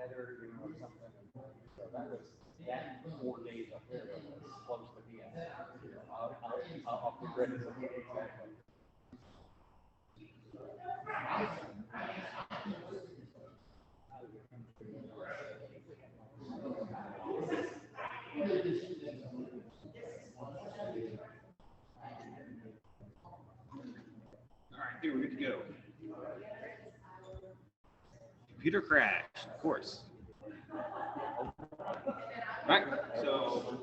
weather, you know, or something. So that was that 4 days up there was close to being, you know, off the grid. Exactly. All right, here we're good to go. Computer crashed, of course. All right, so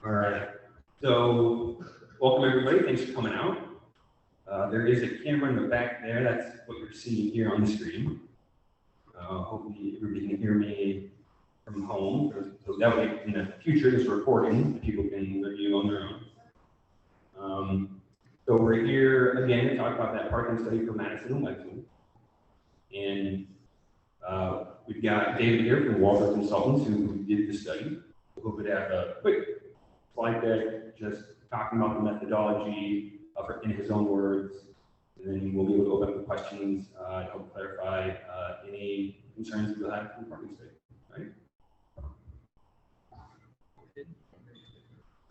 all right. So welcome everybody. Thanks for coming out. There is a camera in the back there. That's what you're seeing here on the screen. Hopefully everybody can hear me from home. So that way in the future, this recording, people can review on their own. So we're here again to talk about that parking study for Madison and Lexington. And we've got David here from Walker Consultants who did the study. We'll hopefully have a quick slide deck just talking about the methodology in his own words. And then we'll be able to open up the questions and help clarify any concerns that you'll have from the parking study, right?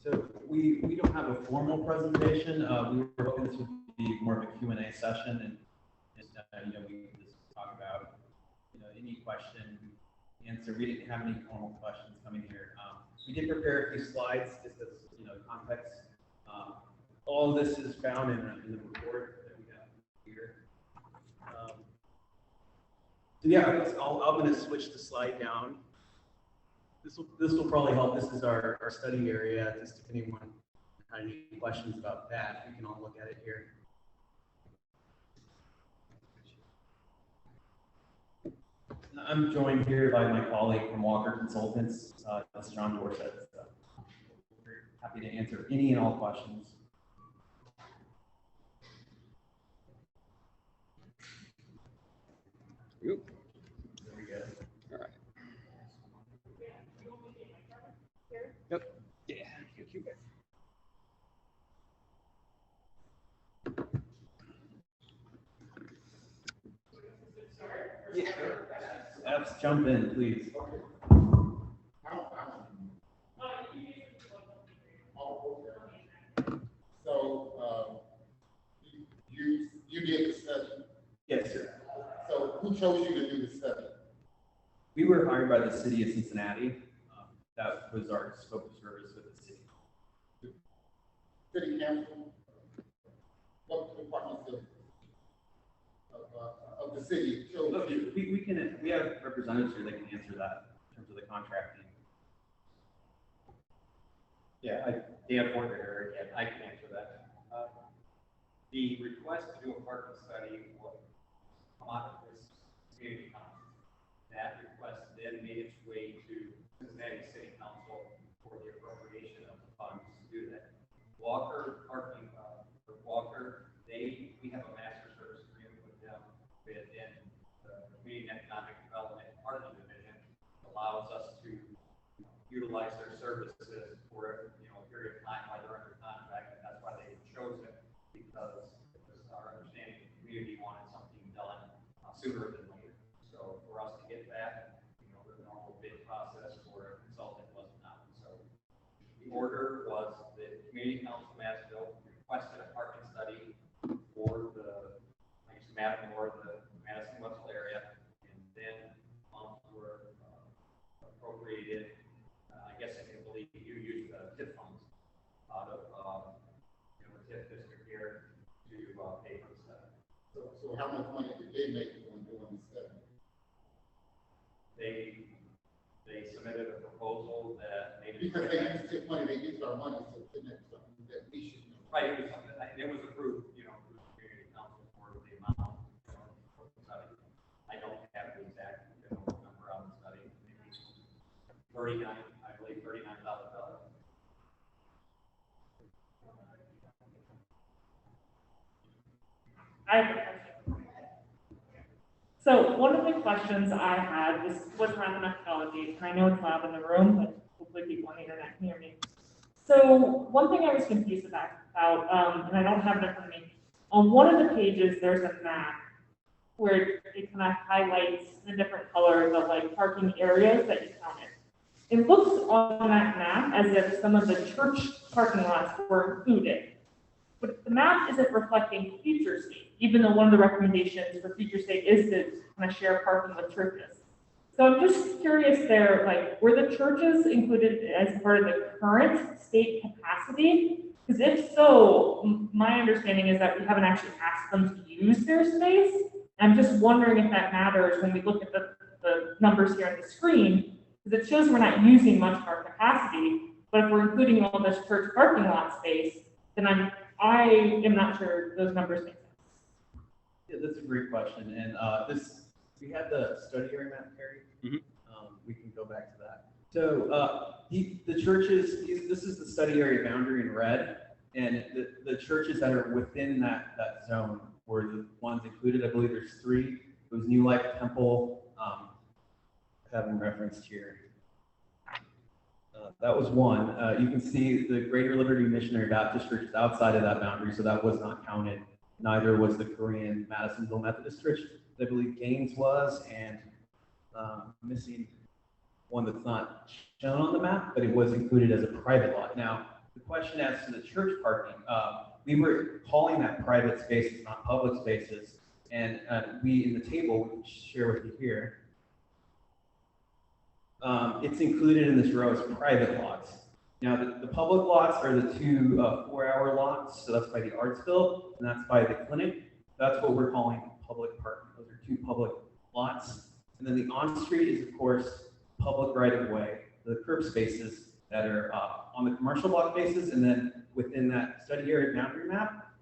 So we don't have a formal presentation. We were hoping this would be more of a Q&A session, and you know, we can just talk about, you know, any question, answer. We didn't have any formal questions coming here. We did prepare a few slides just as, you know, context. All of this is found in the report that we have here. So yeah, I'm going to switch the slide down. This will probably help. This is our study area. Just if anyone had any questions about that, we can all look at it here. I'm joined here by my colleague from Walker Consultants, Mr. John Dorsett. We're happy to answer any and all questions. Yep. Very good. All right. Yep. Yeah. Thank you. Yeah. Apps, jump in, please. So you did the study. Yes, sir. So who chose you to do the study? We were hired by the city of Cincinnati. That was our scope of service with the city. City council? What departments of the city chose Look, you? we have representatives here that can answer that in terms of the contracting. Yeah, Dan Porter here again. I can answer that. The request to do a parking study will come out of this community council. That request then made its way to Cincinnati City Council for the appropriation of the funds to do that. Walker Parking, for Walker, we have a master service agreement with them within the Community and Economic Development Parking Division. Allows us to utilize their services for, you know, a period of time while they're under contract, and that's why they chose it, because it was our understanding the community wanted something done sooner than later. So for us to get that, you know, the normal bid process for a consultant wasn't done. So the order was that Community Council Massville requested a parking study for the, I guess, Madison or the Madison Wetzel area, and then funds were appropriated. I guess I can believe you use the TIF funds out of you know, the TIF district here to pay for the study. So how much money did they make when doing the study? They They submitted a proposal that made it. Because they used TIP money, they used our money, so it's something that we should know. Right, it was something, it was approved, you know, through the community council for the amount, you know, for the study. I don't have the exact, you know, number on the study. Maybe 39, I believe $39,000. I have a question. So one of the questions I had was around the methodology, and I know it's loud in the room, but hopefully people on the internet can hear me. So one thing I was confused about, and I don't have it in front of me, on one of the pages, there's a map where it kind of highlights the different colors of like parking areas that you counted. It looks on that map as if some of the church parking lots were included. But the map isn't reflecting future state, even though one of the recommendations for future state is to kind of share parking with churches. So I'm just curious there, like, were the churches included as part of the current state capacity? Because if so, my understanding is that we haven't actually asked them to use their space. I'm just wondering if that matters when we look at the numbers here on the screen, because it shows we're not using much of our capacity, but if we're including all this church parking lot space, then I am not sure those numbers make sense. Yeah, that's a great question. And we had the study area map, Harry. We can go back to that. So the churches, this is the study area boundary in red. And the churches that are within that zone were the ones included. I believe there's 3. It was New Life Temple, having referenced here. That was one. You can see the Greater Liberty Missionary Baptist Church is outside of that boundary, so that was not counted. Neither was the Korean Madisonville Methodist Church. I believe Gaines was, and missing one that's not shown on the map, but it was included as a private lot. Now, the question as to the church parking, we were calling that private spaces, not public spaces, and we, in the table, we can share with you here, it's included in this row as private lots. Now, the public lots are the 2 4-hour lots, so that's by the Artsville, and that's by the clinic. That's what we're calling public parking. Those are 2 public lots. And then the on-street is, of course, public right-of-way, the curb spaces that are on the commercial block bases, and then within that study area boundary map,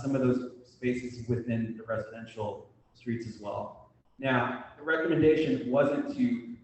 some of those spaces within the residential streets as well. Now, the recommendation wasn't to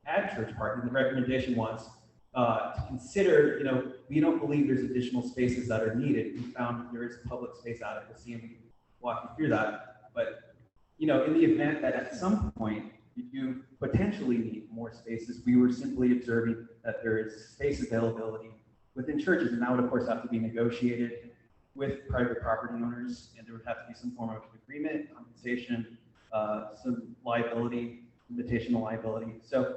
add church parking. The recommendation was to consider, you know, we don't believe there's additional spaces that are needed. We found there is public space adequacy, and we can walk you through that. But, you know, in the event that at some point you do potentially need more spaces, we were simply observing that there is space availability within churches, and that would, of course, have to be negotiated with private property owners, and there would have to be some form of agreement, compensation, some liability, invitational liability. So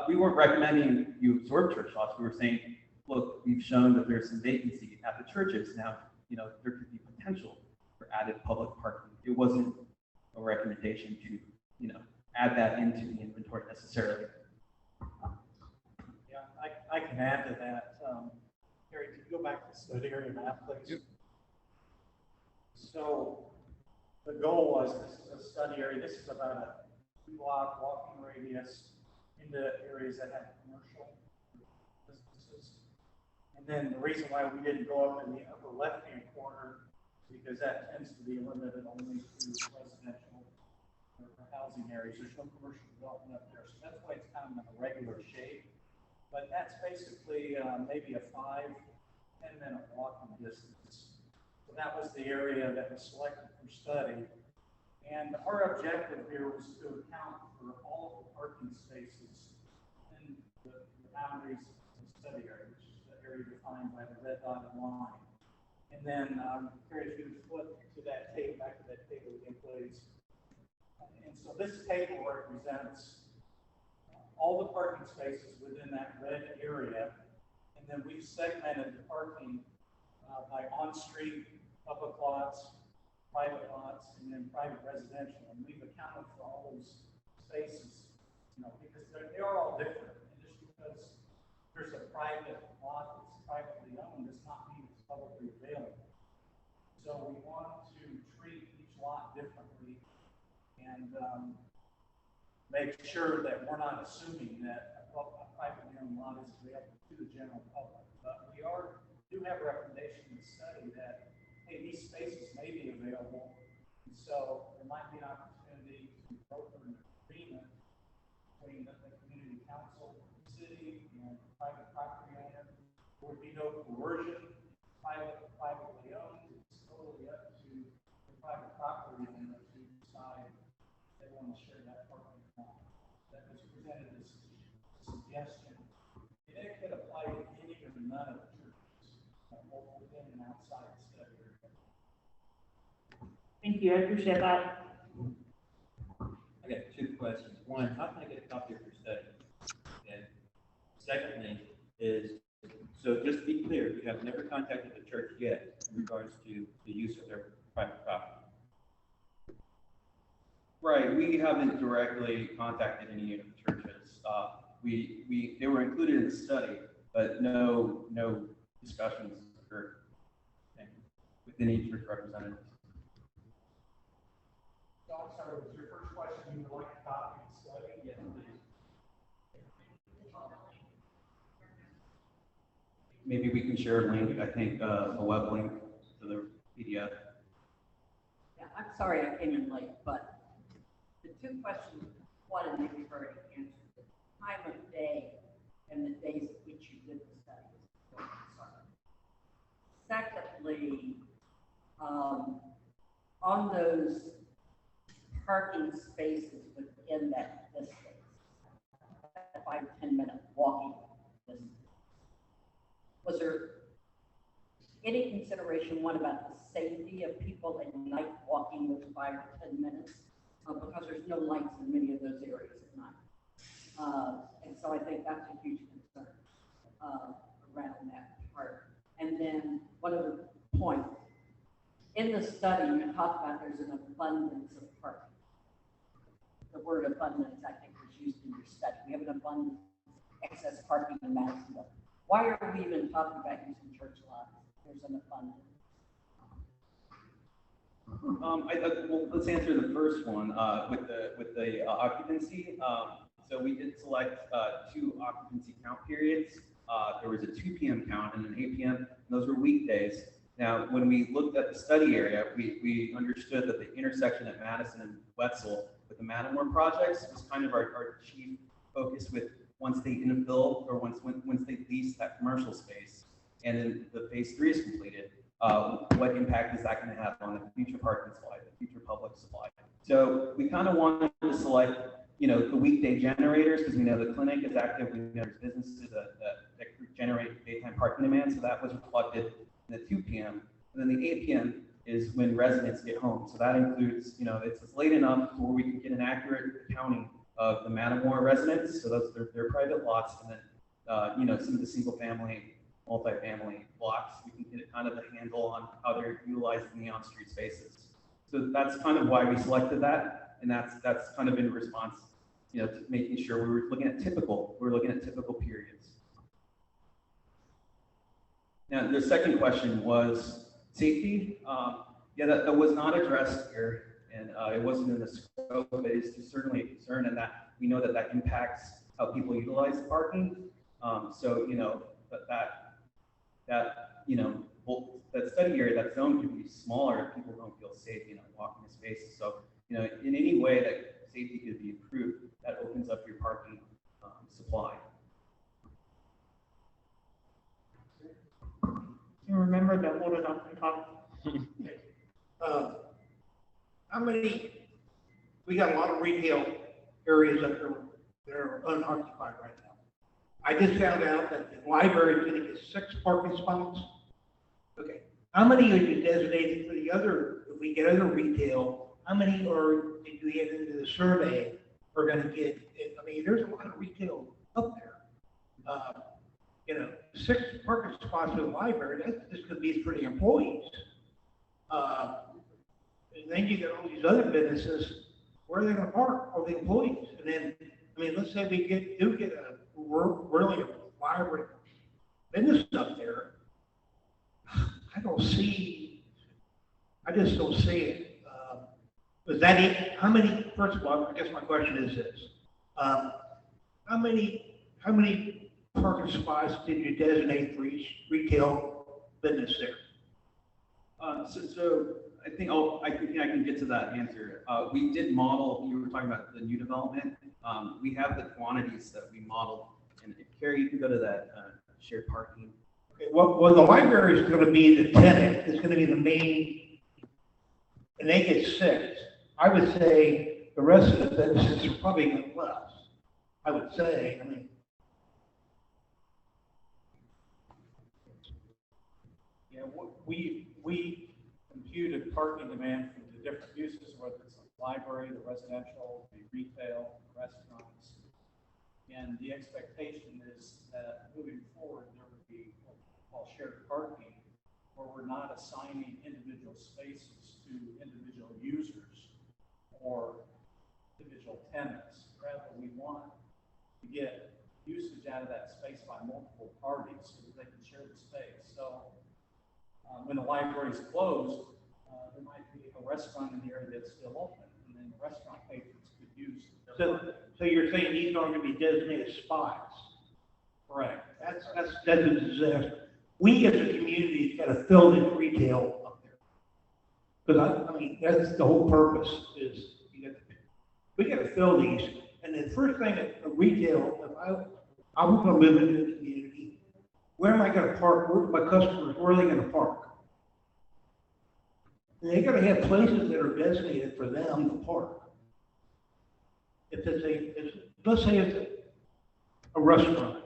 we weren't recommending you absorb church lots. We were saying, look, we've shown that there's some vacancy at the churches. Now, you know, there could be potential for added public parking. It wasn't a recommendation to, you know, add that into the inventory necessarily. Yeah, I can add to that. Harry, could you go back to the study area map, please? Yep. So the goal was, this is a study area. This is about a 2-block walking radius into areas that have commercial businesses. And then the reason why we didn't go up in the upper left-hand corner, because that tends to be limited only to residential or housing areas. There's no commercial development up there. So that's why it's kind of in a regular shape. But that's basically maybe a 5-10 minute walking distance. So that was the area that was selected for study. And our objective here was to account for all of the parking spaces in the boundaries of the study area, which is the area defined by the red dotted line. And then I'm curious if you would flip to that table, back to that table again, please. And so this table represents all the parking spaces within that red area. And then we've segmented the parking by on-street, public lots, private lots, and then private residential. And we've accounted for all those spaces, you know, because they are all different. And just because there's a private lot that's privately owned does not mean it's publicly available. So we want to treat each lot differently and make sure that we're not assuming that a well, a privately owned lot is available to the general public, but we do have a recommendation in the study that, hey, these spaces may be available, and so there might be an opportunity to broker an agreement between the community council, the city, and private property owner. There would be no coercion, privately owned, it's totally up to the private property owner to decide if they want to share that parking or not. That was presented as a suggestion. And it could apply to any or none of the churches, both within and outside the study area. Thank you, I appreciate that. I got two questions. One, how can I get a copy of your study? And secondly, so just to be clear, you have never contacted the church yet in regards to the use of their private property. Right, we haven't directly contacted any of the churches. They were included in the study, but no discussions occurred with any church representatives. So I'm sorry, was your first question, you would like a copy of the study? Yes, please. Maybe we can share a link, I think, a web link to the PDF. Yeah, I'm sorry I came in late, but the two questions, one, and maybe you've already answered, the time of day and the days at which you did the study is still concerned. Secondly, on those parking spaces within that distance, that 5 or 10 minute walking distance, was there any consideration, one, about the safety of people at night walking those 5 or 10 minutes? Because there's no lights in many of those areas at night. And so I think that's a huge concern around that part. And then one other point. In the study, you talk about there's an abundance of parking. The word abundance, I think, was used in your study. We have an abundance of excess parking in Madisonville. Why are we even talking about using church lots? There's an abundance. Well, let's answer the first one with the occupancy. So we did select 2 occupancy count periods. There was a 2 p.m. count and an 8 p.m. And those were weekdays. Now, when we looked at the study area, we understood that the intersection at Madison and Wetzel with the Mattermore projects was kind of our chief focus with once they infill or once they lease that commercial space and then the phase 3 is completed, what impact is that going to have on the future parking supply, the future public supply? So we kind of wanted to select, the weekday generators because we know the clinic is active. We know there's businesses that generate daytime parking demand. So that was reflected in the 2 p.m. And then the 8 p.m. is when residents get home. So that includes, it's late enough where we can get an accurate accounting of the Mattermore residents. So those their private lots, and then some of the single family, multifamily blocks. We can get kind of a handle on how they're utilizing the on-street spaces. So that's kind of why we selected that, and that's kind of in response, to making sure we were looking at typical periods. Now, the second question was safety. That was not addressed here, and it wasn't in the scope, but it's certainly a concern, and that we know that impacts how people utilize the parking. That study area, that zone can be smaller if people don't feel safe, walking the spaces. So, in any way that safety could be improved, that opens up your parking supply. And remember to hold it up and talk. We got a lot of retail areas that are unoccupied right now. I just found out that the library is going to get 6 parking spots. Okay, how many are you designated for the other, if we get other retail, how many are, did we get into the survey, are going to get, there's a lot of retail up there. 6 parking spots for the library, that's just going to be for the employees. And then you get all these other businesses, where are they going to park? All the employees. And then, let's say we do get a really vibrant business up there. I just don't see it. Was that it? How many, first of all, I guess my question is this. How many how many parking spots did you designate for each retail business there? So I think I can get to that answer. We did model, you were talking about the new development. We have the quantities that we modeled, and Carrie, you can go to that shared parking. Okay, well, the library is gonna be the tenant, it's gonna be the main, and they get 6. I would say the rest of the businesses are probably gonna get less. I would say, I mean. Yeah, we computed parking demand from the different uses, whether it's the library, the residential, the retail, restaurants. And the expectation is that moving forward, there would be what we call shared parking, where we're not assigning individual spaces to individual users or individual tenants. Rather, we want to get usage out of that space by multiple parties so that they can share the space. So when the library is closed, there might be a restaurant in the area that's still open, and then the restaurant patrons could use their parking. So you're saying these aren't gonna be designated spots? Correct. That's a disaster. We as a community got to fill in retail up there. Because I mean, that's the whole purpose is we got to fill these. And the first thing at retail, if I'm going to live in the community, where am I going to park? Where my customers, where are they going to park? And they got to have places that are designated for them to park. If let's say it's a restaurant.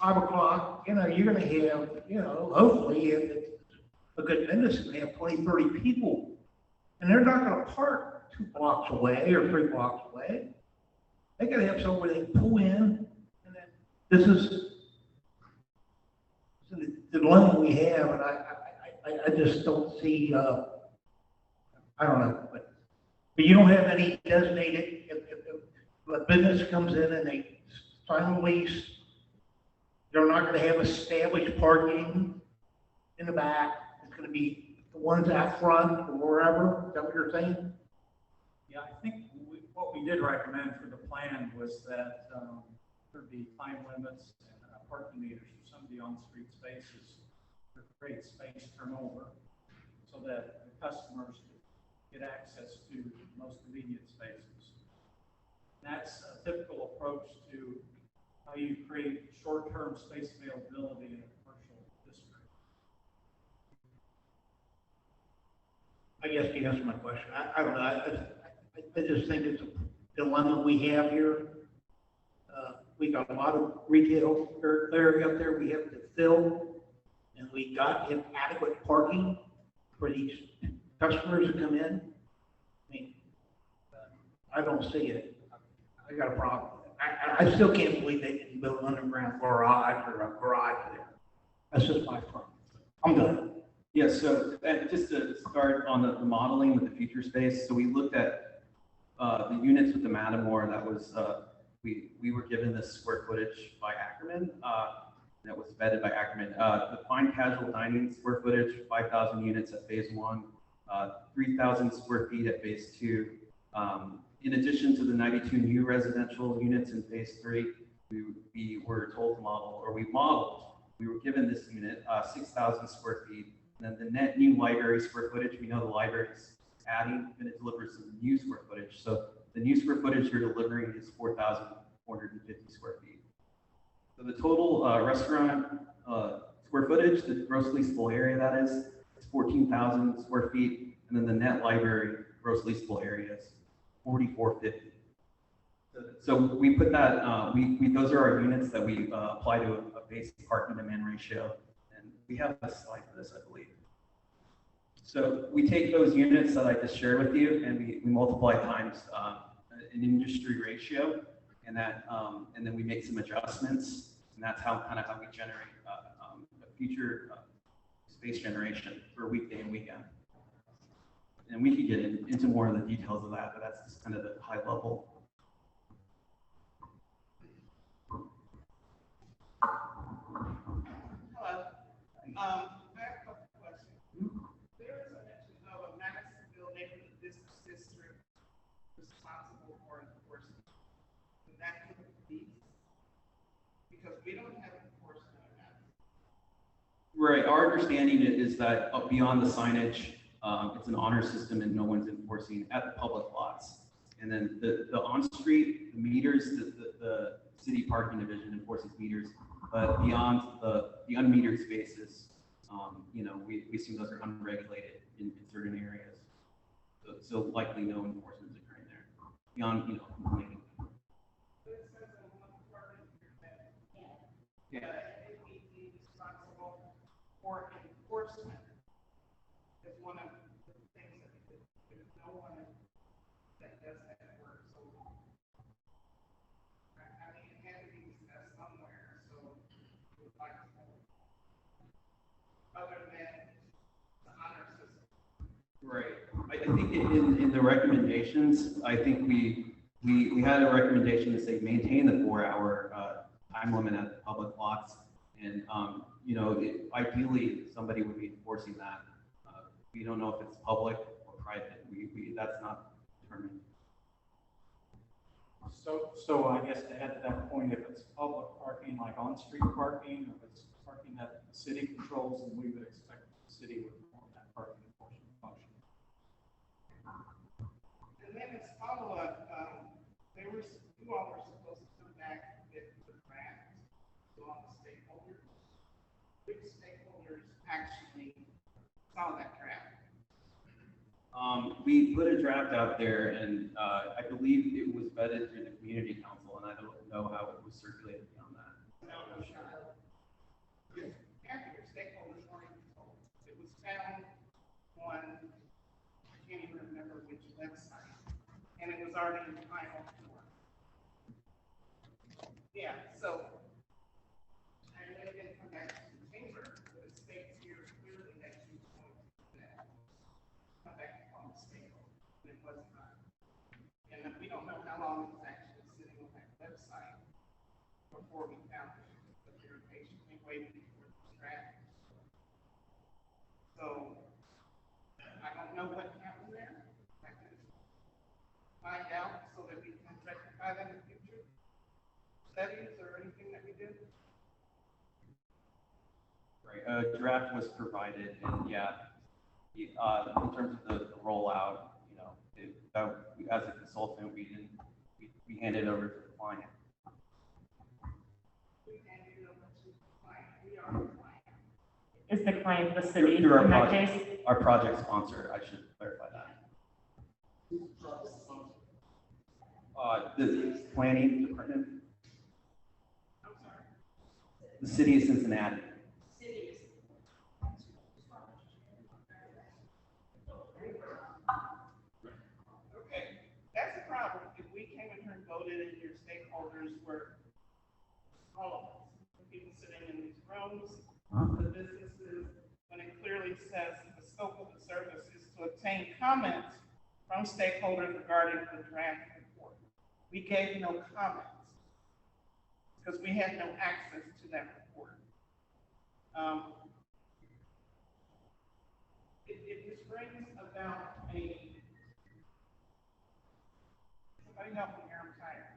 5 o'clock, you're going to have, hopefully, if it's a good business, and they have 20, 30 people. And they're not going to park 2 blocks away or 3 blocks away. They got to have somewhere they can pull in. And then this is the dilemma we have, and I just don't see, I don't know, but you don't have any designated, if a business comes in and they sign a lease, they're not going to have established parking in the back. It's going to be the ones out front or wherever. Is that what you're saying? Yeah, I think what we did recommend for the plan was that there'd be time limits and parking meters for some of the on-street spaces to create space turnover so that the customers could get access to the most convenient spaces. That's a typical approach to how you create short-term space availability in a commercial district. I guess you answered my question. I don't know. I just think it's a dilemma we have here. We got a lot of retail area up there we have to fill, and we got adequate parking for these customers to come in. I mean, I don't see it. I got a problem. I still can't believe they didn't build an underground garage or a garage there. That's just my problem. I'm done. Yeah, so just to start on the modeling with the future space, so we looked at the units with the Matamore. That was we were given this square footage by Ackerman. That was vetted by Ackerman. The fine casual dining square footage, 5,000 units at phase 1, 3,000 square feet at phase 2. In addition to the 92 new residential units in phase 3, we were told to model, or we were given this unit, 6,000 square feet. And then the net new library square footage, we know the library is adding, and it delivers some new square footage. So the new square footage you're delivering is 4,450 square feet. So the total restaurant square footage, the gross leasable area that is 14,000 square feet. And then the net library gross leasable area is 4,450. So we put that, those are our units that we apply to a base parking demand ratio. And we have a slide for this, I believe. So we take those units that I just shared with you and we multiply times an industry ratio, and that, and then we make some adjustments, and that's how we generate a future space generation for weekday and weekend. And we could get into more of the details of that, but that's just kind of the high level. Hello. I have a couple of questions. There is a mention of a Madisonville neighborhood business district responsible for enforcement. Would that be the police? we don't have enforcement of that. Right, our understanding is that beyond the signage, it's an honor system and no one's enforcing at the public lots. And then the on-street, the meters, the city parking division enforces meters, but beyond the unmetered spaces, you know, we assume those are unregulated in certain areas. So likely no enforcement is occurring there, beyond, you know, complaining. Yeah. It may be responsible for enforcement is one of the things that there's no one that does that work. So, I mean, it had to be discussed somewhere, so we would like to know. Other than the honor system. Right. I think in the recommendations, I think we had a recommendation to say maintain the 4-hour time limit at the public lots. And, you know, ideally, somebody would be enforcing that. We don't know if it's public or private. That's not determined. So I guess to add to that point, if it's public parking, like on-street parking, or if it's parking that the city controls, then we would expect the city would perform that parking enforcement function. And then as follow-up, you all were supposed to come back with the draft to all the stakeholders. Which stakeholders actually saw that draft? We put a draft out there, and I believe it was vetted through the community council, and I don't know how it was circulated beyond that. No, half of your stakeholders weren't even told. It was found on, I can't even remember which website, and it was already in the final form. Yeah, so, and then again, come back to the chamber, but it states here clearly that you want to do that. Come back on the stakeholder, and it was not. And we don't know how long it was actually sitting on that website before we found it, but they were patiently waiting for the draft. So, I don't know what happened there. I can find out so that we can rectify that in the future studies or anything that we do. Right, a draft was provided, and yeah, in terms of the rollout, you know, as a consultant, we handed over to the client. We handed it over to the client. We are the client. Is the client the city Through our in that project, case? our project sponsor, I should clarify that. The planning department, I'm sorry. the city of Cincinnati. Okay, that's a problem. If we came in here and voted and your stakeholders were all of us, the people sitting in these rooms, the businesses, when it clearly says the scope of the service is to obtain comments from stakeholders regarding the draft report. We gave no comments because we had no access to that report. It just brings about somebody help me here, I'm tired.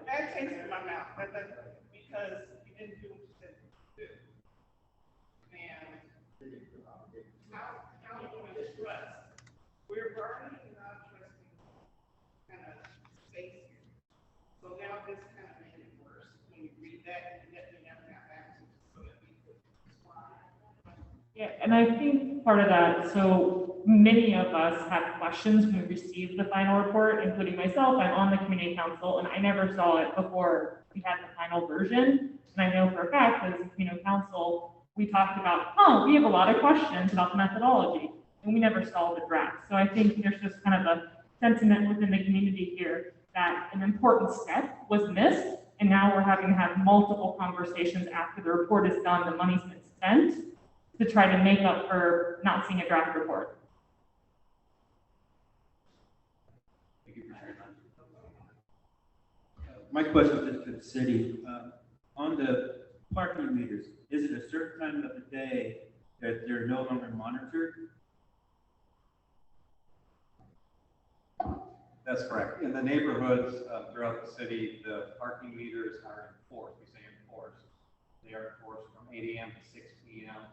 Bad taste in my mouth, because you didn't do what you said to do. And how do we trust? We're burning not trusting kind of space here. So now this kind of made it worse. When you read that, you never got back to it so that we could respond. Yeah, and I think part of that, so many of us had questions when we received the final report, including myself. I'm on the community council, and I never saw it before we had the final version. And I know for a fact, as a community council, we talked about, oh, we have a lot of questions about the methodology, and we never saw the draft. So I think there's just kind of a sentiment within the community here that an important step was missed, and now we're having to have multiple conversations after the report is done, the money's been spent, to try to make up for not seeing a draft report. Thank you for sharing that. My question is to the city. On the parking meters, is it a certain time of the day that they're no longer monitored? That's correct. In the neighborhoods throughout the city, the parking meters are enforced. We say enforced. They are enforced from 8 a.m. to 6 p.m.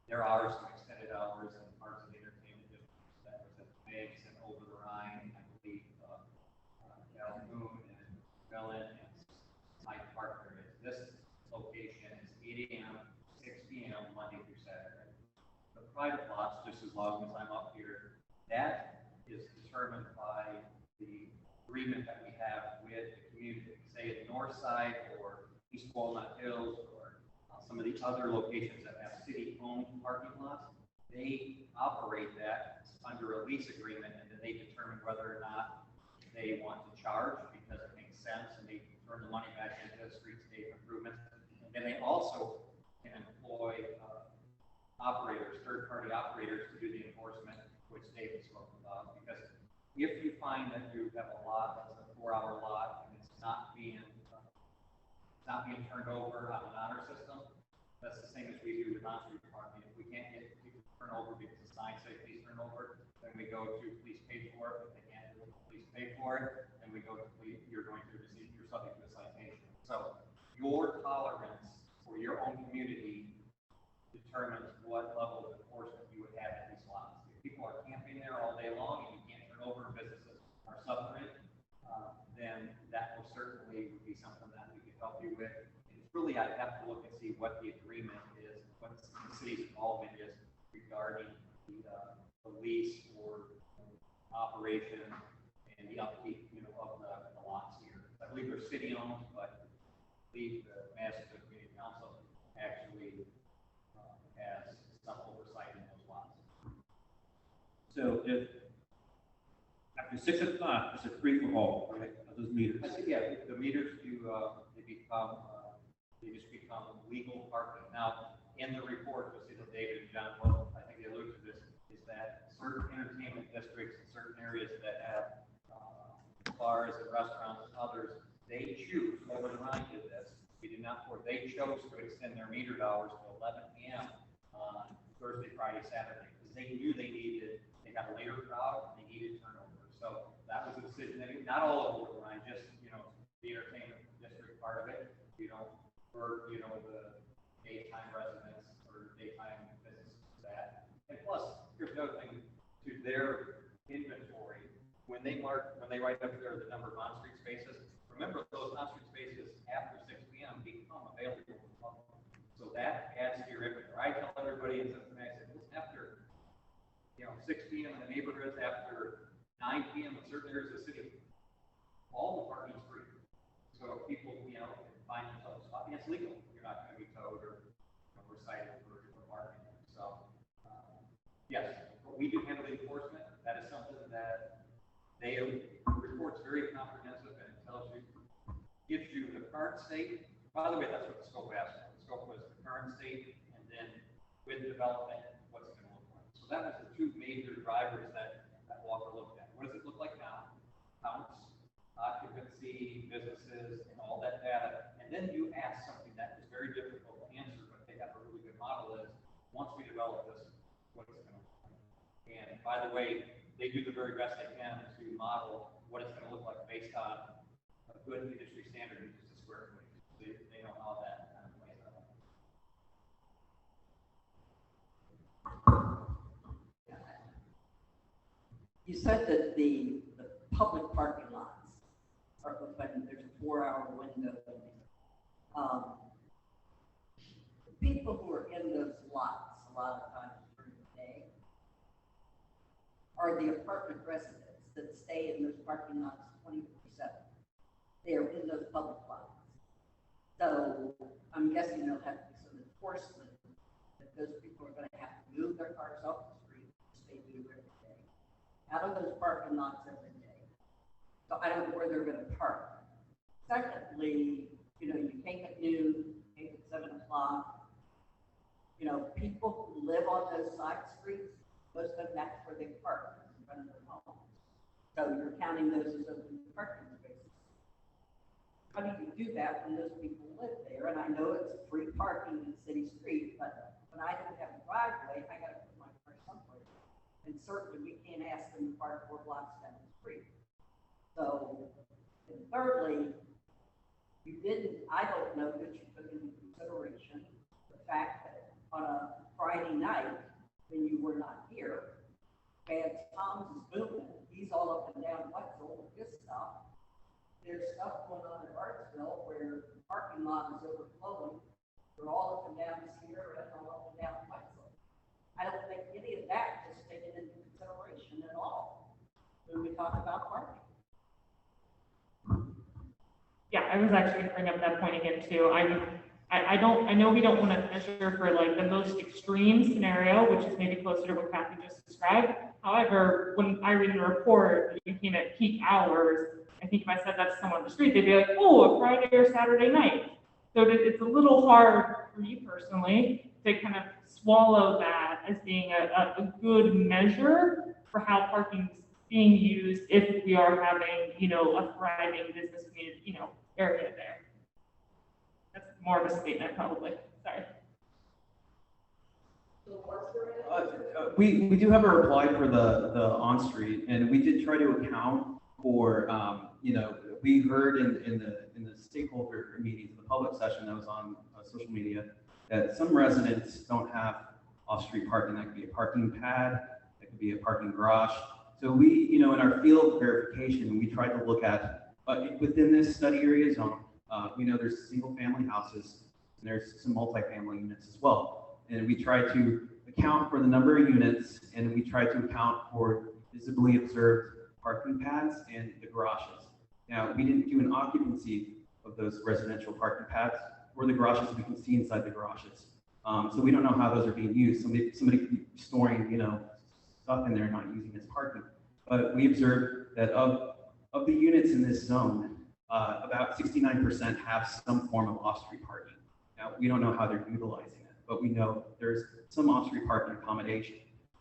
There are some extended hours in parts of the entertainment districts that was at Banks and Over the Rhine, I believe, Calhoun and Mellon and Hyde Park areas. This location is 8 a.m. to 6 p.m. Monday through Saturday. The private lots, just as long as I'm up here, that is determined by the agreement that we have with the community. Say at North Side or East Walnut Hills or some of the other locations that have city-owned parking lots, they operate that under a lease agreement, and then they determine whether or not they want to charge because it makes sense, and they turn the money back into the streetscape improvements. And then they also can employ operators, third-party operators, to do the enforcement, which David spoke about. Because if you find that you have a lot that's a 4-hour lot and it's not being turned over on an honor system, that's the same as we do with on-street parking. If we can't get people to turn over because the sign says please turn over, then we go to police pay for it. If they can't do it, police pay for it, then we go to police. You're going to receive, you're subject to a citation. So your tolerance for your own community determines what level of enforcement you would have at these lots. If people are camping there all day long and you can't turn over, businesses are suffering, then that will certainly be something that we could help you with. It's really, I'd have to look and see what the agreement is, what the city's involvement is regarding the lease or operation and the upkeep, of the lots here. I believe they're city-owned, but I believe the Massachusetts Community Council actually has some oversight in those lots. So if after 6 o'clock, it's a free for all, right, of those meters? I think, yeah, the meters do, they just become legal parking. Now, in the report, you'll see that David and John, well, I think they alluded to this, is that certain entertainment districts and certain areas that have bars and restaurants and others, they choose, Over the Rhine did this, we did not, they chose to extend their metered hours to 11 p.m. on Thursday, Friday, Saturday, because they knew they had a later crowd and they needed turnover. So that was a decision that, not all of Over the Rhine, just, the entertainment district part of it, for, the daytime residents or daytime businesses that. And plus, here's another thing, to their inventory, when they write up there the number of on-street spaces, remember those on-street spaces after 6 p.m. become available to the public. So that adds to your inventory. I tell everybody in Cincinnati, after 6 p.m. in the neighborhoods, after 9 p.m. in certain areas of the city, all the parking is free. So if people, find themselves a spot, it's legal. You're not going to be towed or cited for parking. So yes, but we do handle the enforcement. That is something that the report's very comprehensive, and it tells you, gives you the current state. By the way, that's what the scope asked for. The scope was the current state, and then with development, what's it going to look like. So that was the two major drivers that Walker looked at. What does it look like now? Counts, occupancy, businesses, and all that data. And then you ask something that is very difficult to answer, but they have a really good model is, once we develop this, what is it going to look like? And by the way, they do the very best they can to model what it's going to look like based on a good industry standard, which is the square footage. They know how that kind of plays out. You said that the public parking lots are open, there's a 4-hour window. The people who are in those lots a lot of times during the day are the apartment residents that stay in those parking lots 24/7. They are in those public lots. So I'm guessing there'll have to be some enforcement that those people are going to have to move their cars off the street, which they do every day, out of those parking lots every day. So I don't know where they're going to park. Secondly, you came at noon, came at 7 o'clock. People who live on those side streets, most of them, that's where they park, in front of their home. So you're counting those as open parking spaces. How do you do that when those people live there? And I know it's free parking in city street, but when I don't have a driveway, I got to put my car somewhere. And certainly we can't ask them to park 4 blocks down the street. So, and thirdly, you didn't, I don't know that you took into consideration the fact that on a Friday night, when you were not here, Bad Tom's is booming, he's all up and down Wetzel with his stuff. There's stuff going on in Hartsville where the parking lot is overflowing. They're all up and down Sierra and all up and down Wetzel. I don't think any of that is taken into consideration at all when we talk about parking. Yeah, I was actually gonna bring up that point again too. I know we don't want to measure for like the most extreme scenario, which is maybe closer to what Kathy just described. However, when I read in a report that you came at peak hours, I think if I said that to someone on the street, they'd be like, oh, a Friday or Saturday night. So it's a little hard for me personally to kind of swallow that as being a good measure for how parking's being used if we are having, you know, a thriving business community, you know, area there. That's more of a statement, probably. Sorry. We do have a reply for the on-street, and we did try to account for, you know, we heard in the stakeholder meetings, the public session that was on social media, that some residents don't have off-street parking. That could be a parking pad, that could be a parking garage. So we, you know, in our field verification, we tried to look at, within this study area zone, we know there's single-family houses, and there's some multifamily units as well. And we try to account for the number of units, and we try to account for visibly observed parking pads and the garages. Now, we didn't do an occupancy of those residential parking pads or the garages we can see inside the garages. So we don't know how those are being used. Somebody could be storing, you know, stuff in there and not using as parking. But we observed that of the units in this zone, about 69% have some form of off-street parking. Now, we don't know how they're utilizing it, but we know there's some off-street parking accommodation.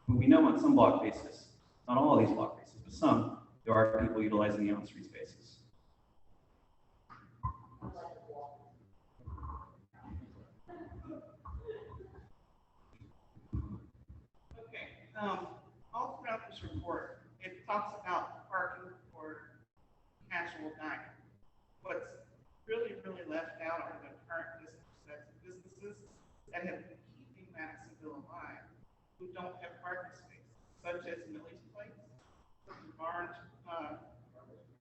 But we know on some block bases, not all of these block bases, but some, there are people utilizing the on-street spaces. Okay, all throughout this report, it talks about parking for casual dining. What's really left out are the current businesses that have been keeping Madisonville alive, who don't have parking spaces, such as Millie's Place, Barnes,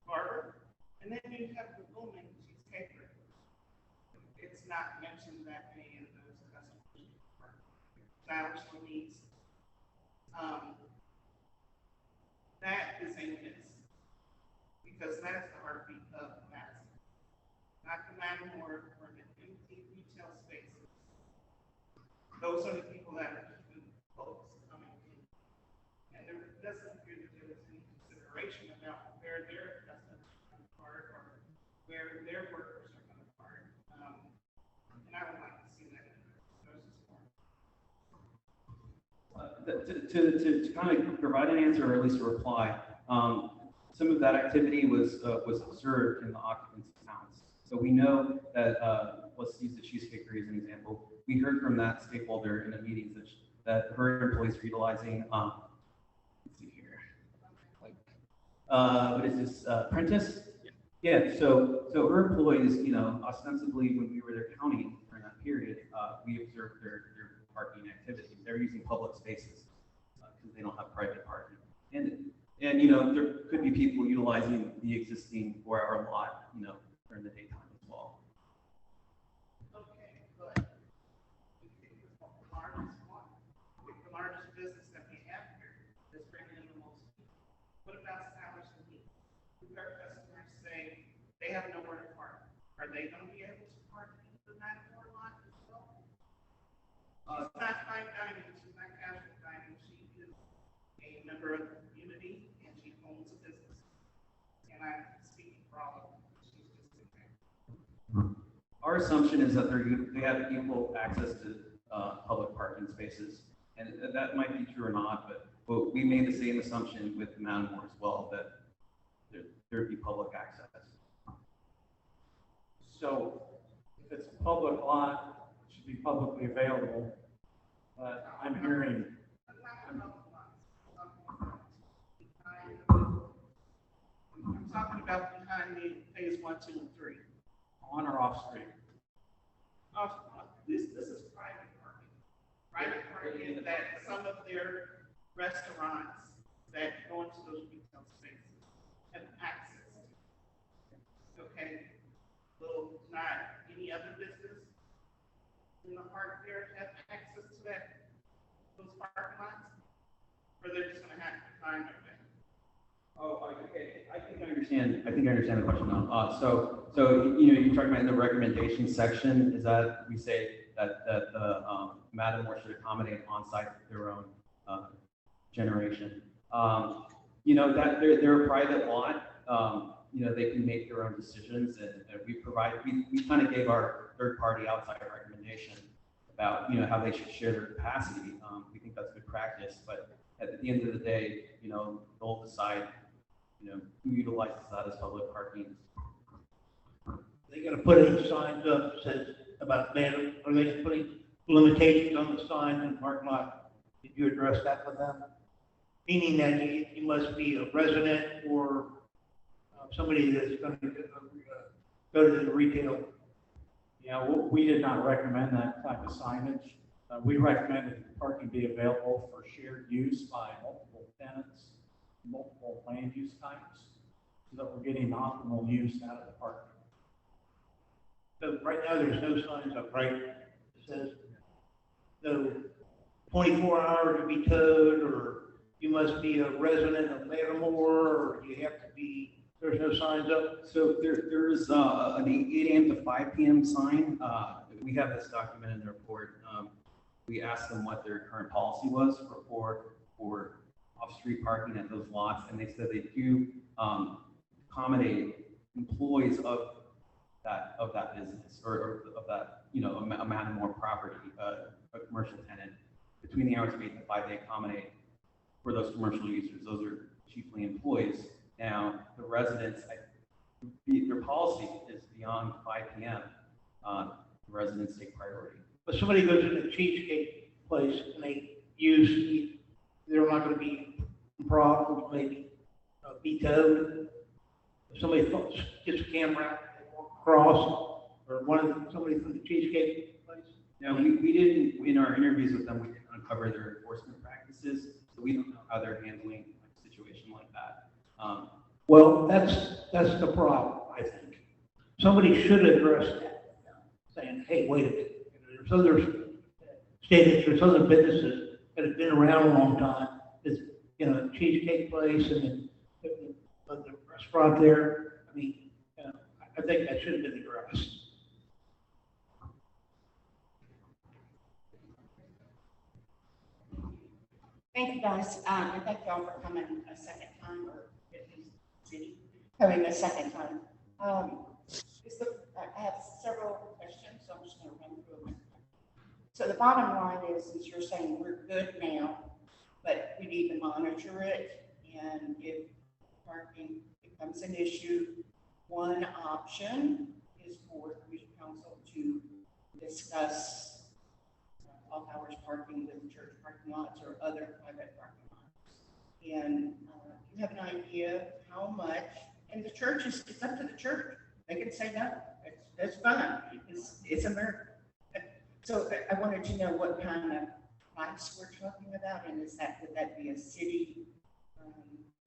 Barber, and then you have the booming Cheesecake Factory. It's not mentioned that many of those customers are stylish needs. That is a miss, because that is the heartbeat of Madison. Not the landlord or the empty retail spaces. Those are the people that are keeping folks coming in. And there doesn't appear that there is any consideration about where their customers are going to park or where their workers are going to park. And I would like to see that in those more. To kind of provide an answer or at least a reply, some of that activity was observed in the occupancy counts. So we know that, let's use the Cheesecake Factory as an example. We heard from that stakeholder in a meeting that her employees are utilizing, let's see here, what is this, Prentice? Yeah, so her employees, you know, ostensibly when we were there counting during that period, we observed their parking activities. They're using public spaces because they don't have private parking. And you know, there could be people utilizing the existing 4-hour lot, you know, during the daytime as well. Okay, but the largest one, the largest business that we have here is bringing in the most people. What about stylish needs? We've heard customers say they have nowhere to park. Are they going to be able to park in the 9-4 lot as well? She's not fine dining, she's not casual dining, she is a member of the community and she owns a business. And I'm speaking for all of them, she's just in there. Our assumption is that they have equal access to public parking spaces, and that might be true or not, but we made the same assumption with the Mattermore as well, that there'd be public access. So if it's a public lot, it should be publicly available. But I'm hearing, I'm I'm talking about behind the phase 1, 2, and 3. On or off street? This is private parking. Private parking that some of their restaurants that go into those retail spaces have access to. Okay, will not any other business in the park there have access to those parking lots? Or they're just gonna have to find their way? Oh, okay, I think I understand the question now. So, you know, you're talking about in the recommendation section, is that we say that the, Matamore should accommodate on-site their own, generation. You know, that they're a private lot, you know, they can make their own decisions, and we kind of gave our third-party outside recommendation about, you know, how they should share their capacity. We think that's good practice, but at the end of the day, you know, they'll decide, you know, who utilizes that as public parking. They gonna put any signs up that says about ban, are they gonna put any limitations on the sign in the parking lot? Did you address that with them? Meaning that you must be a resident or somebody that's gonna go to the retail. Yeah, we did not recommend that type of signage. We recommended that the parking be available for shared use by multiple tenants, multiple land use types, so that we're getting optimal use out of the parking. So right now, there's no signs up, right? It says no 24 hours to be towed, or you must be a resident of Matamore, or you have to be, there's no signs up. So there's an 8 a.m. to 5 p.m. sign. We have this document in the report. We asked them what their current policy was for off-street parking at those lots, and they said they do accommodate employees of that business or of that, you know, a Matamore property, a commercial tenant. Between the hours of 8 to 5, they accommodate for those commercial users. Those are chiefly employees. Now, the residents, their policy is beyond 5 p.m. The residents take priority. But somebody goes to the Cheesecake place and they use, they're not gonna be problems, maybe be towed. If somebody gets a camera, they walk across, or somebody from the Cheesecake place. Now, we didn't, in our interviews with them, we didn't uncover their enforcement practices, so we don't know how they're handling a situation like that. Well, that's the problem, I think. Somebody should address that, saying, hey, wait a minute, there's other states, there's other businesses that have been around a long time. There's, you know, Cheesecake Place and then the restaurant there. I mean, I think that should have been addressed. Thank you, guys, and thank you all for coming a second time, or at least city, coming a second time. I have several questions, so I'm just gonna run through them. So the bottom line is you're saying we're good now, but we need to monitor it, and if parking becomes an issue, one option is for the council to discuss off-hours parking with church parking lots or other private parking lots. And you have an idea how much, and the church it's up to the church. They can say no, that's fine, it's America. So I wanted to know what kind of price we're talking about, and would that be a city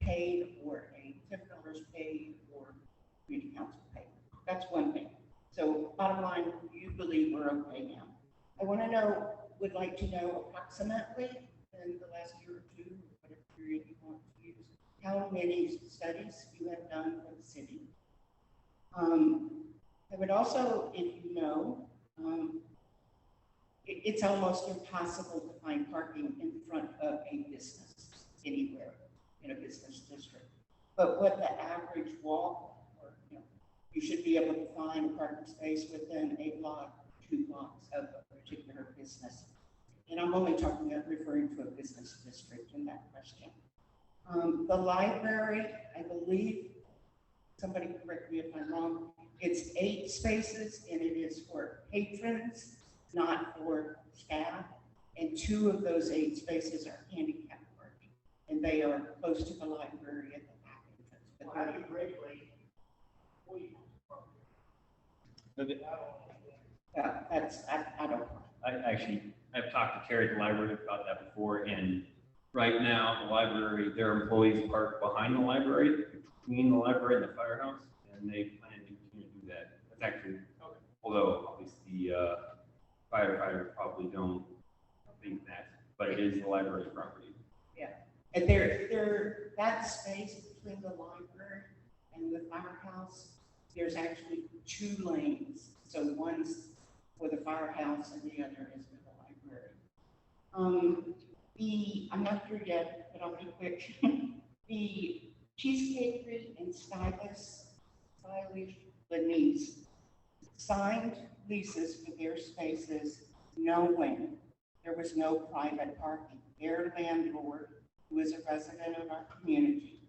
paid or a $10 paid or community council paid? That's one thing. So bottom line, you believe we're okay now. I would like to know approximately in the last year or two, whatever period you want to use, how many studies you have done for the city. I would also, if you know, it's almost impossible to find parking in front of a business anywhere in a business district. But what the average walk, or you should be able to find a parking space within a block, 2 blocks of a particular business. And I'm only referring to a business district in that question. The library, I believe, somebody correct me if I'm wrong, it's 8 spaces and it is for patrons, not for staff. And 2 of those 8 spaces are handicap parking, and they are close to the library at the back entrance. Well, how do you regulate employees? I don't. I've talked to Terry at the library about that before, and right now, the library, their employees park behind the library, between the library and the firehouse, and they plan to continue to do that. That's actually, although obviously, firefighters probably don't think that, but it is the library's property. Yeah, and that space between the library and the firehouse, there's actually 2 lanes. So one's for the firehouse and the other is for the library. I'm not through yet, but I'll be quick. The Cheesecakery and Stylish Lenise signed leases for their spaces knowing there was no private parking. Their landlord, who is a resident of our community,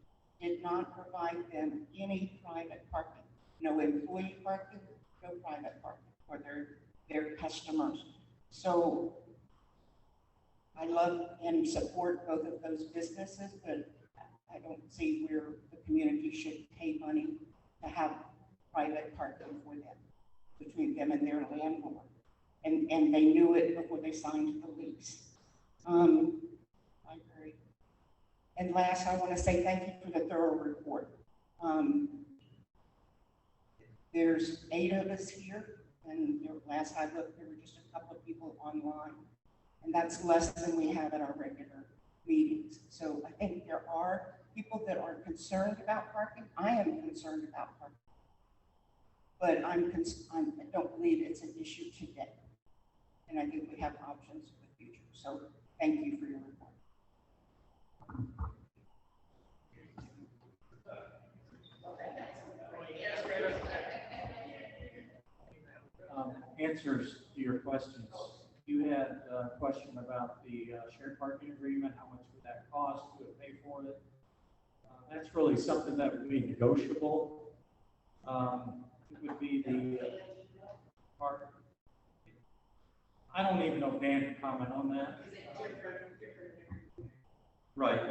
did not provide them any private parking. No employee parking, no private parking for their customers. So I love and support both of those businesses, but I don't see where the community should pay money to have private parking for them, between them and their landlord. And they knew it before they signed the lease. I agree. And last, I want to say thank you for the thorough report. There's 8 of us here, and last I looked, there were just a couple of people online. And that's less than we have at our regular meetings. So I think there are people that are concerned about parking. I am concerned about parking. But I don't believe it's an issue today. And I think we have options for the future. So thank you for your report. Answers to your questions. You had a question about the shared parking agreement. How much would that cost? Who would pay for it? That's really something that would be negotiable. It would be the part. I don't even know if Dan can comment on that. Right.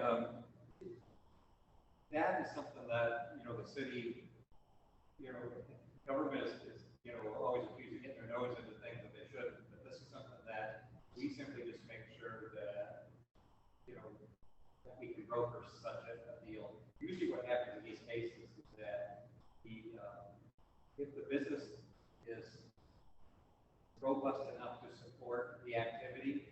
That is something that, the city, government is always accused of getting their nose into things that they shouldn't. But this is something that we simply just make sure that, that we can broker such a deal. Usually what happens in these cases is that if the business is robust enough to support the activity,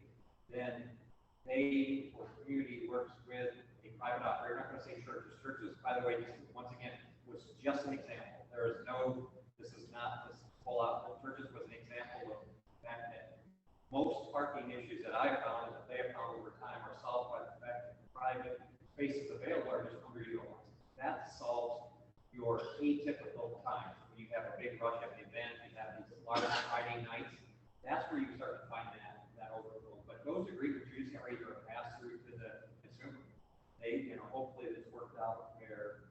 then they or community works with a private operator. I'm not going to say churches. Churches, by the way, once again, was just an example. There is no, this is not this full out. Churches was an example of the fact that most parking issues that I found and that they have found over time are solved by the fact that the private spaces available are just underutilized. That solves your atypical times. When you have a big rush at the event, you have these large Friday nights, that's where you start to find that overflow. But those agreements usually are either a pass through to the consumer. They, hopefully this worked out where,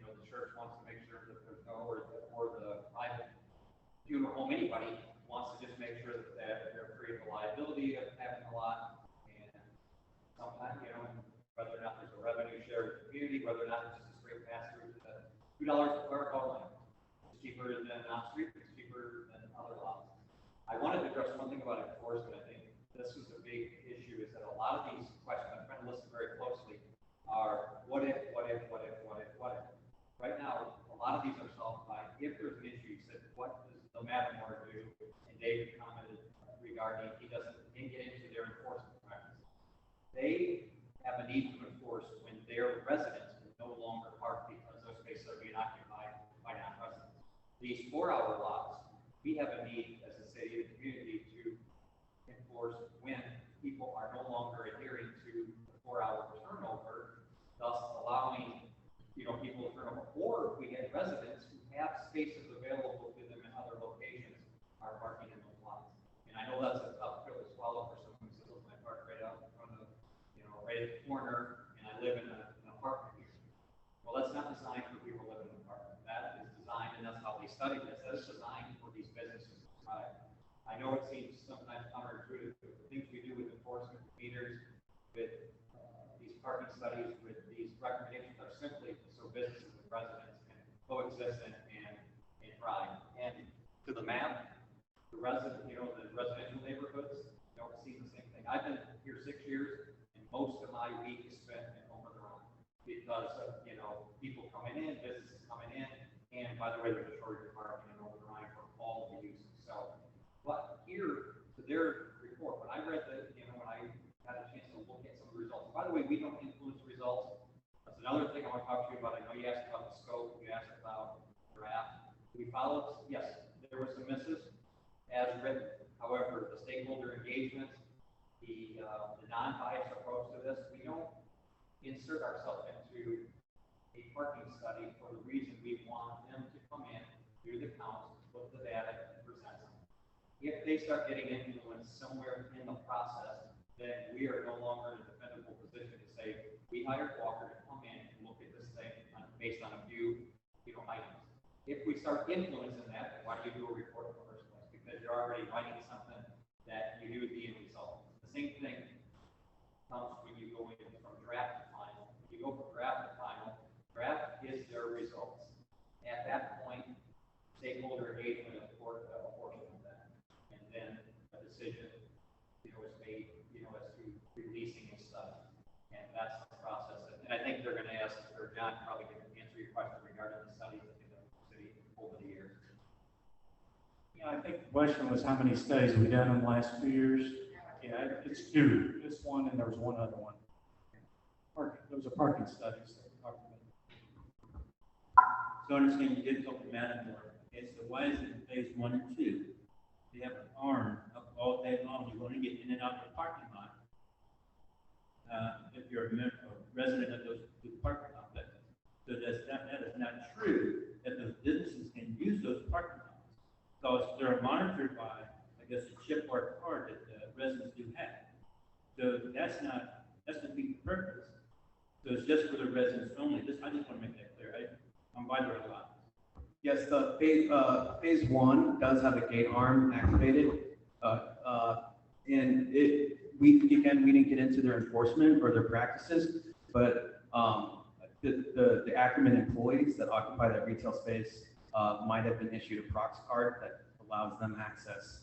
the church wants to make sure that there's no, or the private funeral home, anybody wants to just make sure that they're free of the liability of having a lot. And sometimes, whether or not there's a revenue share with the community, whether or not it's just a straight pass through to the $2 per car line. It's cheaper than on-street, it's cheaper than other lots. I wanted to address one thing about enforcement. I think this was a big issue, is that a lot of these questions, I'm trying to listen very closely, are what if. Right now, a lot of these are solved by, if there's an issue, you said, what does the Matamore do? And David commented regarding, he didn't get into their enforcement practices. They have a need to enforce when their residents can no longer park because those spaces are being occupied by non-residents. These 4-hour lots, we have a need as a city and community to enforce when people are no longer adhering to the 4-hour turnover, thus allowing people to turn over. Or if we had residents who have spaces available to them in other locations are parking in those lots. And I know that's a tough pill to swallow for someone who says, I park right out in front of, right at the corner, and I live in an apartment here. Well, that's not designed for people living in an apartment. That is designed, and that's how they studied this. That's designed for these businesses to thrive. I know it seems sometimes counterintuitive, but the things we do with enforcement meters, with these parking studies, with these recommendations are simply so businesses residents can coexist and thrive. And to the map, the residential neighborhoods don't see the same thing. I've been here 6 years, and most of my week is spent in Over the Rhine because of, people coming in, businesses coming in, and by the way, there's a shortage of parking in Over the Rhine for all of the uses. So, but here, to their report, when I read when I had a chance to look at some of the results, by the way, we don't influence results. That's another thing I want to talk to you about. I know you asked about the scope, you asked about draft. We followed, yes, there were some misses as written. However, the stakeholder engagement, the non-biased approach to this, we don't insert ourselves into a parking study for the reason we want them to come in, do the counts, look at the data, and present them. If they start getting influence somewhere in the process, then we are no longer in a defendable position to say, we hired Walker to come in and look at this thing based on a few, items. If we start influencing that, why do you do a report in the first place? Because you're already writing something that you knew would be a result. The same thing comes when you go in from draft to final. When you go from draft to final, draft is their results. At that point, stakeholder engagement is a portion of that. And then a decision, is made, as to releasing a study. And that's the process. And I think they're going to ask, or John probably can answer your question regarding the studies in the city over the years. Yeah, I think the question was how many studies we done in the last 2 years. Yeah, it's two. This one and there was one other one. Those are parking studies that we talked about. So I understand you did talk to Matador. Okay, so why is it in phase 1 and 2? They have an arm up all day long. You're going to get in and out of the parking lot. If you're a resident of those two parking complexes. So that is not true that those businesses can use those parking lots because they're monitored by, I guess, the chipboard card that the residents do have. So that's defeats the purpose. So it's just for the residents only. I just want to make that clear. I'm by there a lot. Yes, the phase 1 does have a gate arm activated. And we didn't get into their enforcement or their practices, but the Ackerman employees that occupy that retail space might have been issued a prox card that allows them access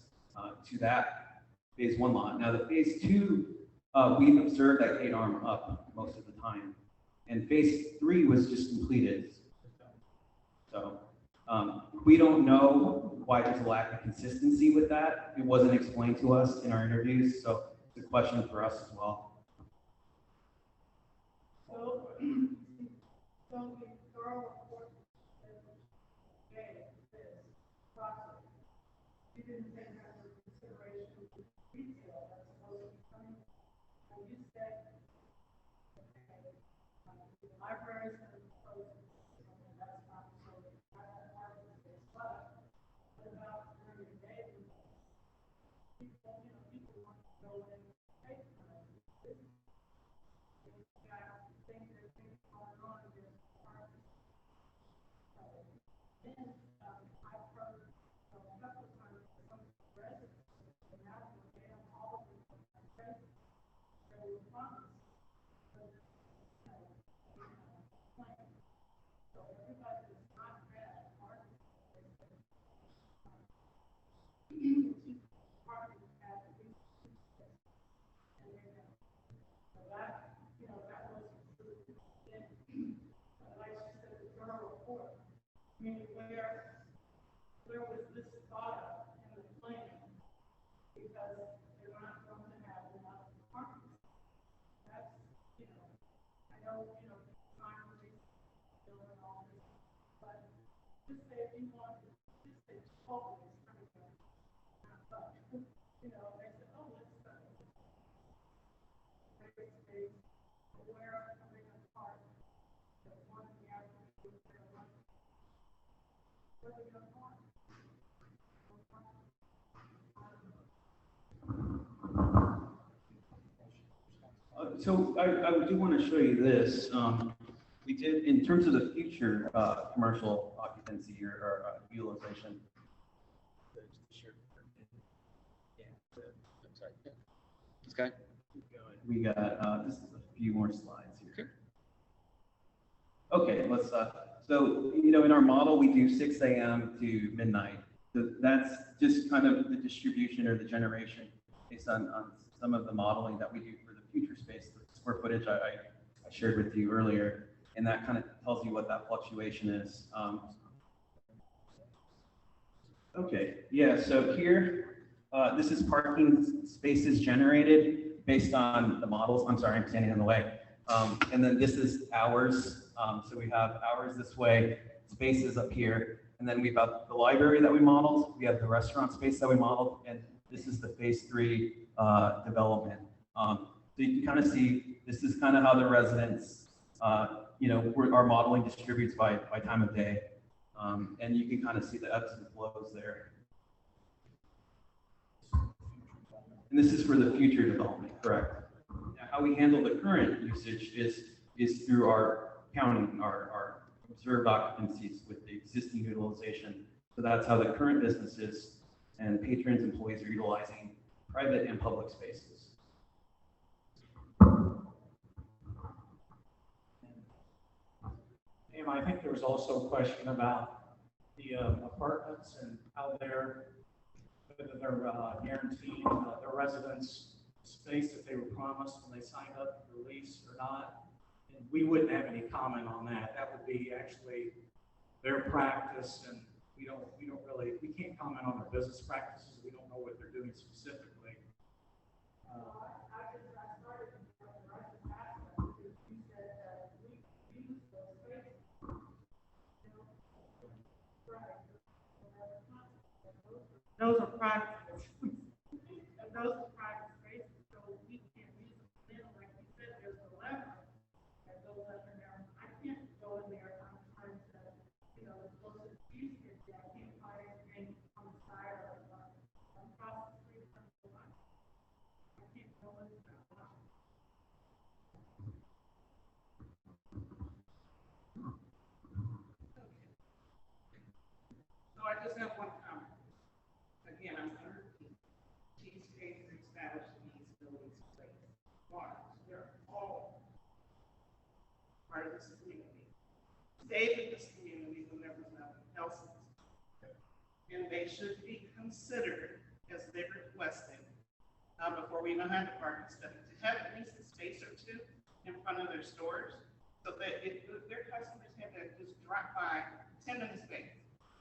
to that phase 1 lot. Now the phase 2, we observed that gate arm up most of the time, and phase 3 was just completed. So we don't know why there's a lack of consistency with that. It wasn't explained to us in our interviews, so it's a question for us as well. So the thorough report this process, you didn't take that into consideration retail that's supposed to be coming. And you said, the libraries and the closing, that's not so that's part of this. But about during the day, people want to go in and take them. You've got things that are going on in this department. Then I've heard a couple of times from residents, and now they have all of them from my place, they were promised. So everybody is not read part of I mean, where was this thought of in the plan? Because they're not going to have enough parking. That's, I know, finally, building all this, but just say if you want, just say totally, it's kind of, but, they said, oh, let's raise space, where are they going to park? The one in the afternoon, where are they going to park? So I do want to show you this. We did, in terms of the future commercial occupancy or utilization. I'm sorry. This guy? We got, this is a few more slides here. Okay, let's, So, in our model, we do 6 a.m. to midnight. So that's just kind of the distribution or the generation based on some of the modeling that we do for the future space, the square footage I shared with you earlier. And that kind of tells you what that fluctuation is. Okay, yeah, so here, this is parking spaces generated based on the models. I'm sorry, I'm standing in the way. And then this is hours. So we have hours this way, spaces up here. And then we've got the library that we modeled. We have the restaurant space that we modeled. And this is the phase 3 development. So you can kind of see, this is kind of how the residents, our modeling distributes by time of day. And you can kind of see the ebbs and flows there. And this is for the future development, correct? Now, how we handle the current usage is through our counting, our observed occupancies with the existing utilization. So that's how the current businesses and patrons, employees are utilizing private and public spaces. I think there was also a question about the apartments and how whether they're guaranteeing their residents space that they were promised when they signed up for the lease or not. And we wouldn't have any comment on that. That would be actually their practice, and we can't comment on their business practices. We don't know what they're doing specifically. Those are private, and those are private spaces, so we can't use them, like you said, there's a lever that goes up and down. I can't go in there, I'm trying to, go to the cheesecake, I can't buy anything on the side of, across the street from the line. I can't go in that line. So I just have one comment. Again, I'm under cheesecake established in these buildings, bars, they're all part of this community. Saving this community when there was nothing else. And they should be considered, as they requested, before we even had the parking study, to have at least a space or two in front of their stores, so that if their customers have to just drop by 10 minutes space,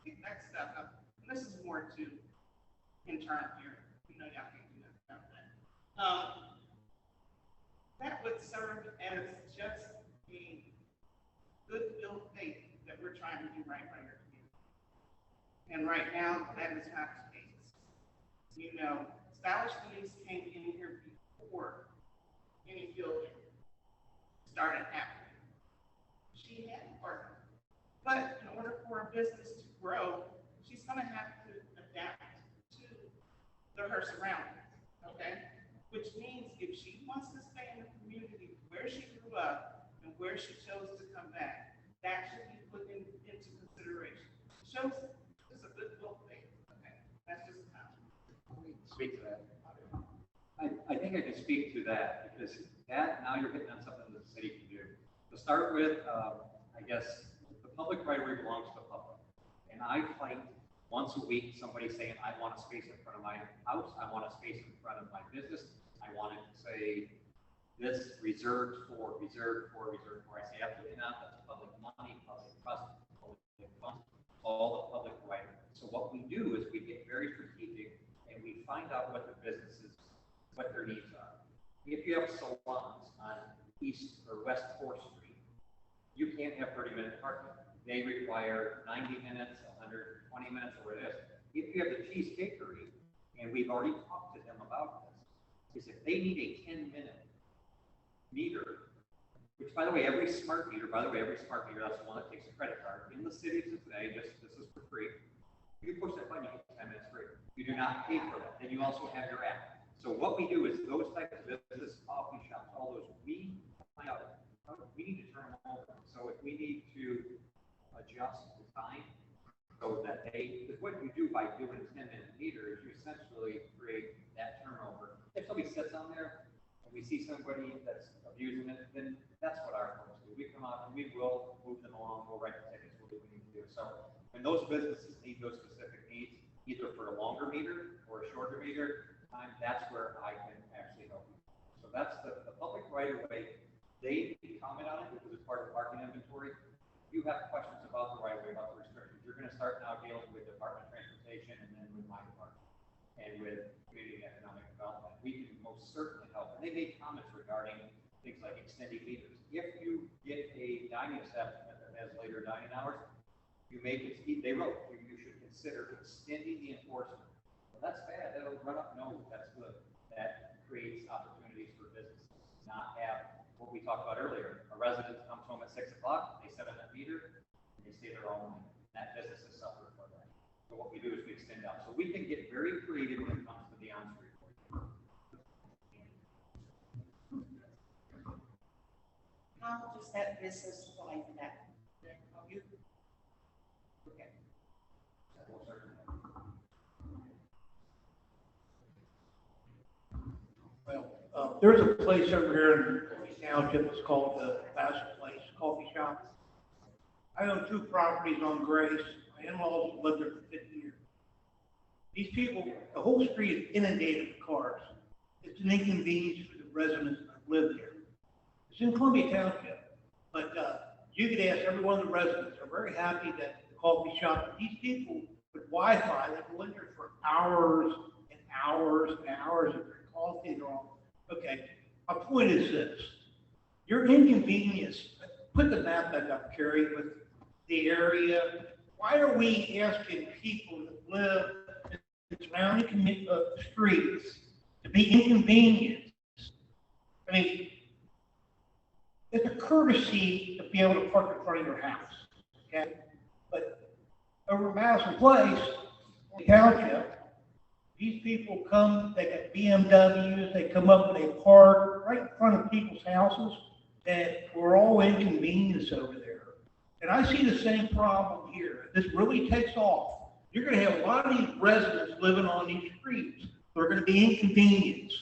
pick that stuff up. And this is more to internal here. Y'all can't do nothing about that. That would serve as just a goodwill thing that we're trying to do right by your community. And right now, that is not the case. Stylish Police came in here before any building started happening. She had parking. But in order for a business to grow, she's going to have to adapt to her surroundings, okay? Which means if she wants to stay in the community where she grew up and where she chose to come back, that should be put into consideration. Shows it's a good little thing, okay? That's just a comment. Let me speak to that. I think I can speak to that because now you're hitting on something that the city can do. To start with, I guess the public right of way belongs to the public. And I fight once a week somebody saying, I want a space in front of my house, I want a space in front of my business, I want it to say this reserved for. I say absolutely not, that's public money, public trust, public funds, all the public right. So what we do is we get very strategic and we find out what the businesses, what their needs are. If you have salons on East or West 4th Street, you can't have 30-minute parking. They require 90 minutes, 120 minutes, or whatever it is. If you have the Cheesecakery, and we've already talked to them about this, is if they need a 10-minute meter, which by the way, every smart meter, that's the one that takes a credit card. In the city of Cincinnati, this is for free. You push that button, you get 10 minutes free. You do not pay for that. Then you also have your app. So what we do is those types of businesses, coffee shops, all those, we find out, we need to turn them over. So if we need to adjust the time so that because what you do by doing 10-minute meter is you essentially create that turnover. If somebody sits on there and we see somebody that's abusing it, then that's what our folks do. We come out and we will move them along, we'll write the tickets, do. So when those businesses need those specific needs, either for a longer meter or a shorter meter time, that's where I can actually help you. So that's the public right of way. They can comment on it because it's part of the parking inventory. If you have questions about the right of way, about the restrictions, you're going to start now dealing with Department of Transportation and then with my department and with community and economic development. We can most certainly help. And they made comments regarding things like extending meters. If you get a dining establishment that has later dining hours, you make it, they wrote, you should consider extending the enforcement. Well, that's bad, that'll run up, no, that's good. That creates opportunities for businesses, not have what we talked about earlier. A resident comes home at 6 o'clock, they set on that meter, and they stay there all night. That business is suffering for that. So what we do is we extend out. So we can get very creative when it comes to the on-street. How does that business like that? You, okay. Well, there's a place over here in Coffee Township, it's called the Bassett Place Coffee Shop. I own 2 properties on Grace. My in-laws have lived there for 50 years. These people, the whole street is inundated with cars. It's an inconvenience for the residents that live there. It's in Columbia Township, but you could ask every one of the residents. They're very happy that the coffee shop, these people with Wi-Fi, they go in there for hours and hours and hours and drink coffee and all. Okay, my point is this. You're inconvenienced. Put the map back up, Kerry, with the area. Why are we asking people that live in surrounding streets to be inconvenienced? I mean, it's a courtesy to be able to park in front of your house, okay? But over Madison Place, township, these people come, they got BMWs, they come up and they park right in front of people's houses, and we're all inconvenienced over there. And I see the same problem here. If this really takes off, you're going to have a lot of these residents living on these streets who are going to be inconvenienced.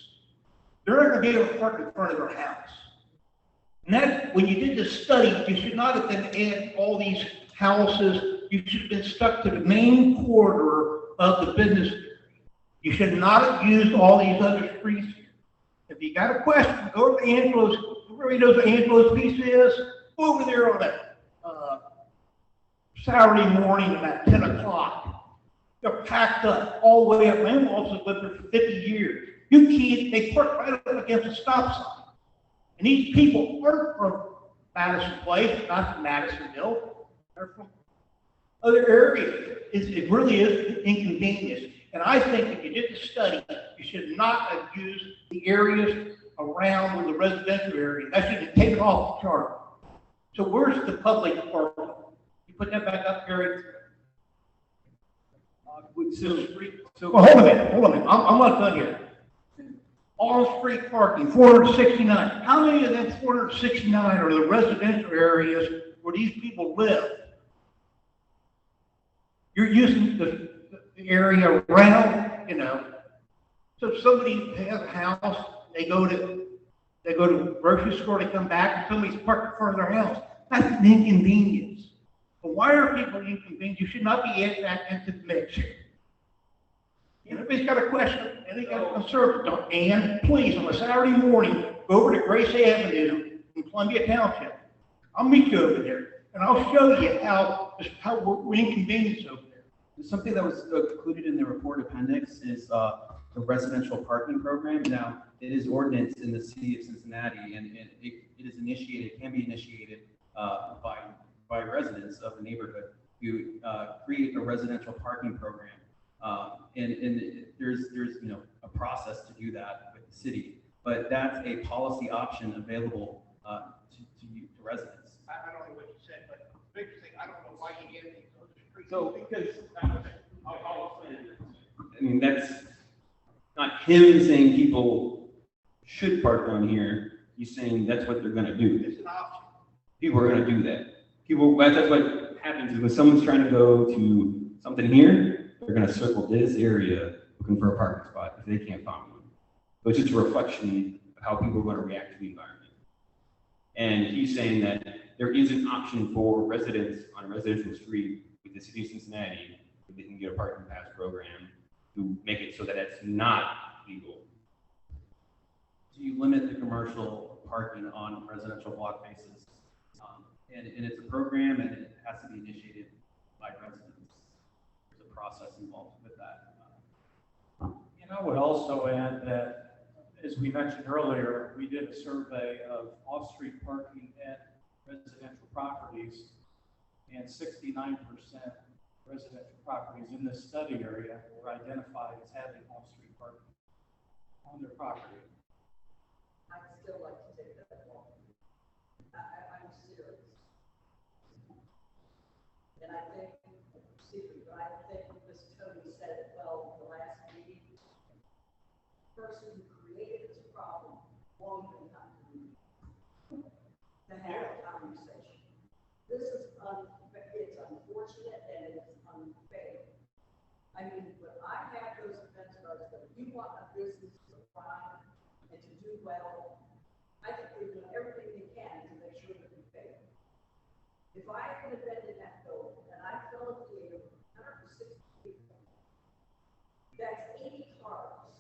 They're not going to be able to park in front of their house. And that, when you did this study, you should not have been adding all these houses. You should have been stuck to the main corridor of the business area. You should not have used all these other streets here. If you got a question, go to Angelo's. Everybody knows what Angelo's Pizza is. Go over there on a Saturday morning about 10 o'clock. They're packed up all the way up. My in-laws have lived there for 50 years. You can't, they park right up against a stop sign. And these people aren't from Madison Place, not from Madisonville. They're from other areas. It really is inconvenience. And I think if you did the study, you should not have used the areas around where the residential area. That should have taken off the chart. So where's the public department? You put that back up, Gary? Well, hold a minute. I'm not done here. On-street parking, 469. How many of them 469 are the residential areas where these people live? You're using the area around, you know. So if somebody has a house, they go to the grocery store, they come back, and somebody's parked in front of their house. That's an inconvenience. But why are people inconvenienced? You should not be adding that into the mix. And everybody's got a question, and they got a concern. And please, on a Saturday morning, go over to Grace Avenue in Columbia Township. I'll meet you over there, and I'll show you how we're inconvenienced over there. Something that was included in the report appendix is the residential parking program. Now, it is ordinance in the city of Cincinnati, and it is initiated, can be initiated by residents of the neighborhood to create a residential parking program. And there's a process to do that with the city, but that's a policy option available to residents. I don't know what you said, but the big thing, I don't know why you get these other streets. So, because, I mean, that's not him saying people should park on here. He's saying that's what they're gonna do. It's an option. People are gonna do that. That's what happens is when someone's trying to go to something here, they're gonna circle this area looking for a parking spot if they can't find one. So it's just a reflection of how people are gonna react to the environment. And he's saying that there is an option for residents on a residential street with the city of Cincinnati, where they can get a parking pass program to make it so that it's not legal. Do you limit the commercial parking on residential block faces? And it's a program and it has to be initiated by residents. There's a process involved with that. And I would also add that, as we mentioned earlier, we did a survey of off-street parking at residential properties, and 69% residential properties in this study area were identified as having off-street parking on their property. I'd still like to take that walk. I'm serious. And I think, Ms. Tony said it well in the last meeting. The person who created this problem won't even come to me to have a conversation. This is it's unfortunate and it's unfair. I mean, when I have those events, if you want a business to thrive and to do well, I think they're doing everything they can to make sure that we fail. If I had an event in that building and I fill a theater with 160 people, that's 80 cars.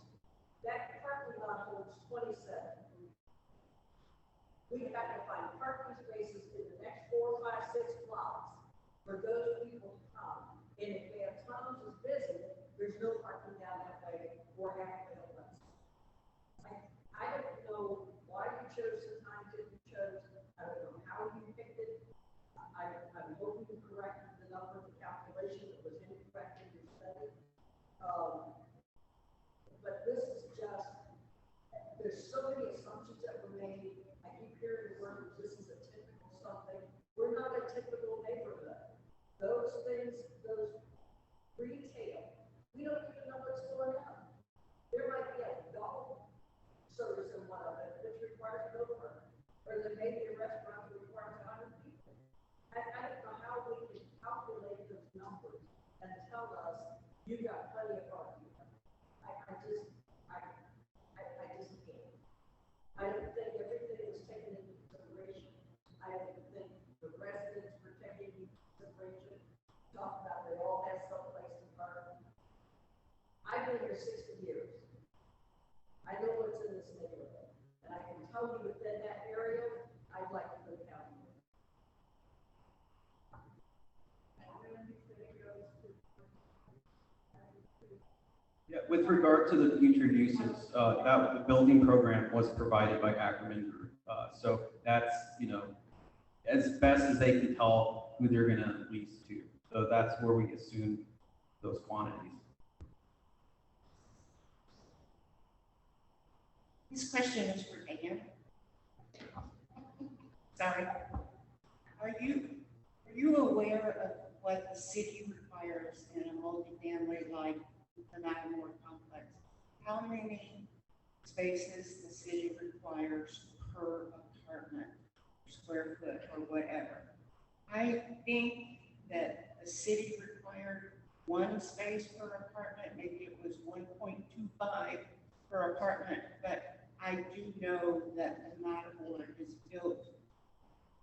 That parking lot holds 27. We've got to find parking spaces in the next 4, 5, 6 blocks for those people to come. And if they have tunnels is busy, there's no parking down that way or halfway less. I don't know why you chose the time that you chose. I don't know how you picked it. I'm hoping you corrected the number of the calculation that was incorrect in your study. But this is just, there's so many assumptions that were made. I keep hearing the word, this is a typical something. We're not a typical neighborhood. Those things, those retail, we don't even know what's going on. There might be a golf service in one of it, which requires no permit. Or there may be a restaurant that requires 100 people. I don't know how we can calculate those numbers and tell us you got plenty of parking. I just can't. I don't think everything was taken into consideration. I don't think the residents were taken into consideration. Talk about they all have someplace to park. I've been here 60 years. I know what's in this neighborhood. And I can tell you within that area, I'd like to go down here. Yeah, with regard to the future uses, the building program was provided by Ackerman Group. So that's, as best as they can tell who they're gonna lease to. So that's where we assume those quantities. This question is for Dan. Sorry. Are you aware of what the city requires in a multifamily like the Mattermore complex? How many spaces the city requires per apartment, square foot, or whatever? I think that the city required 1 space per apartment, maybe it was 1.25 per apartment, but I do know that the Mattermore is built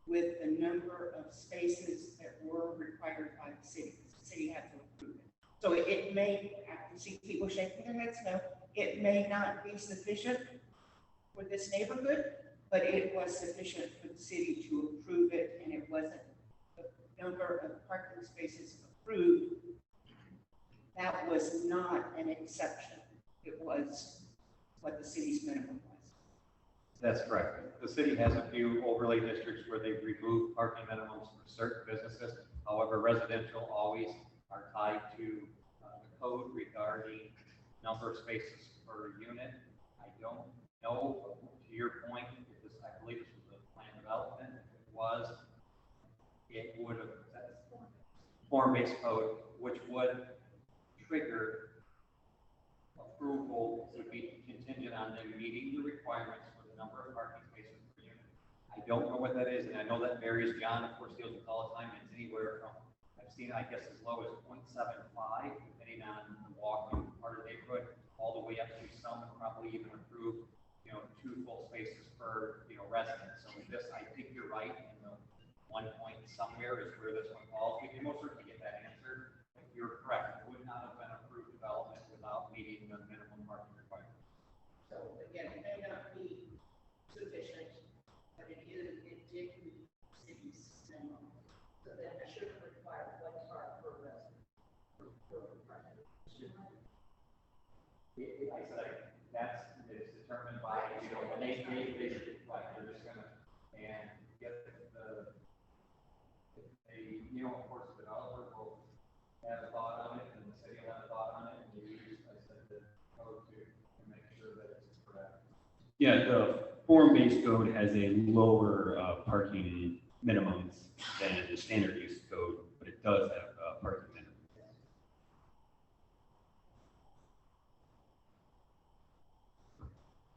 with the number of spaces that were required by the city. The city had to approve it. So it may, I see people shaking their heads no, it may not be sufficient for this neighborhood, but it was sufficient for the city to approve it, and it wasn't the number of parking spaces approved. That was not an exception. It was what the city's minimum was. That's correct. The city has a few overlay districts where they've removed parking minimums for certain businesses. However, residential always are tied to the code regarding number of spaces per unit. I don't know, to your point, if this, I believe this was a plan development. If it was, it would have, form-based code, which would trigger approval, would be contingent on them meeting the requirements for the number of parking spaces per unit. I don't know what that is, and I know that varies. John, of course, deals with all the time. It's anywhere from, I've seen, I guess, as low as 0.75, depending on the walking part of the neighborhood, all the way up to some would probably even approve, 2 full spaces per, resident. So this, I think, It's determined by, when they basically, like, they're just gonna, and get the, of course, the developer will have a thought on it, and the city will have a thought on it, and you use, I said, the code to make sure that it's correct. Yeah, the form-based code has a lower parking minimums than the standard use code, but it does have parking minimums.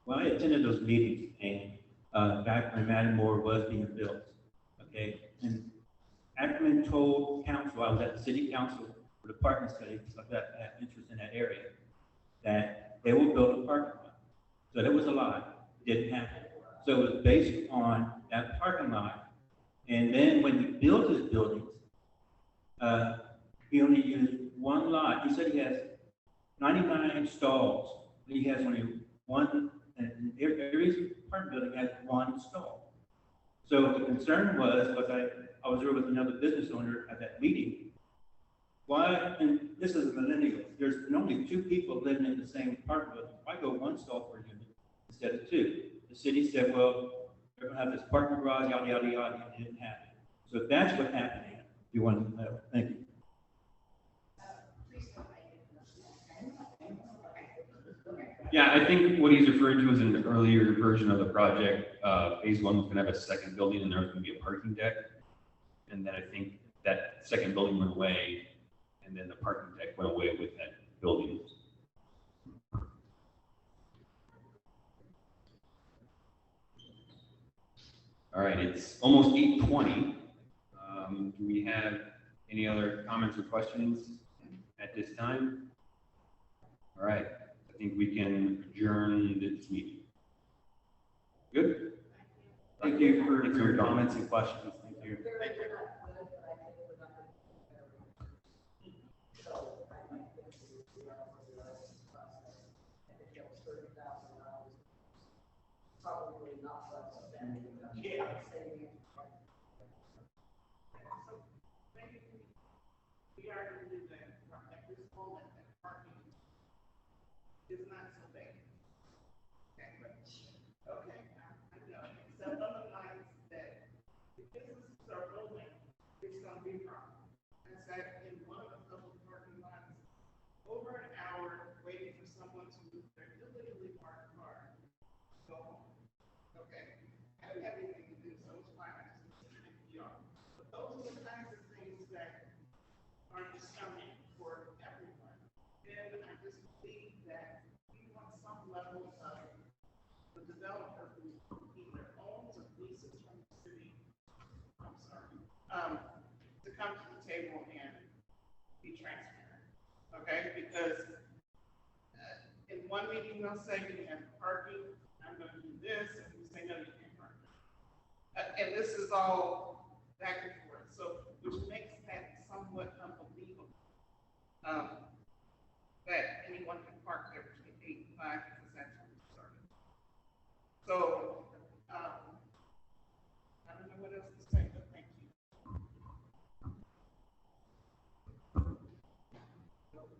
Well, I attended those meetings, and back when Mattermore was being built, okay? And Ackerman told council, I was at the city council for the parking study, because I had interest in that area, that they will build a parking lot. So that was a lie, it didn't happen. So it was based on that parking lot. And then when he built his buildings, he only used one lot. He said he has 99 stalls, but he has only one, and every apartment building has one stall. So the concern was, I was there with another business owner at that meeting. Why, and this is a millennial, there's only 2 people living in the same apartment building. Why go 1 stall per unit instead of 2? The city said, well, they're gonna have this parking garage, yada, yada, yada, and it didn't happen. So if that's what happened, you want to know. Thank you. Yeah, I think what he's referring to is an earlier version of the project. Phase 1 was going to have a second building, and there was going to be a parking deck. And then I think that second building went away, and then the parking deck went away with that building. All right, it's almost 8:20. Do we have any other comments or questions at this time? All right, I think we can adjourn this meeting. Good? Thank you for your comments and questions. Thank you. We are going to do that at this moment, that parking is not so bad. Okay, I know, except on the lines that the businesses are building, it's going to be a problem. I sat in one of the public parking lots over an hour waiting for someone to move their illegally parked car, go home. Okay, I didn't have anything to do, so it's fine, I just sit in the yard. But those are the kinds of things that are discounting for everyone. And I just believe that we want some level of the developer who either owns or leases from the city, I'm sorry, to come to the table and be transparent, okay? Because in one meeting they'll say we have parking, I'm gonna do this, and we say, no, you can't park. And this is all back and forth, so, which makes that somewhat unbelievable. That anyone can park there between 8 and 5 because that's when it started. So, I don't know what else to say, but thank you.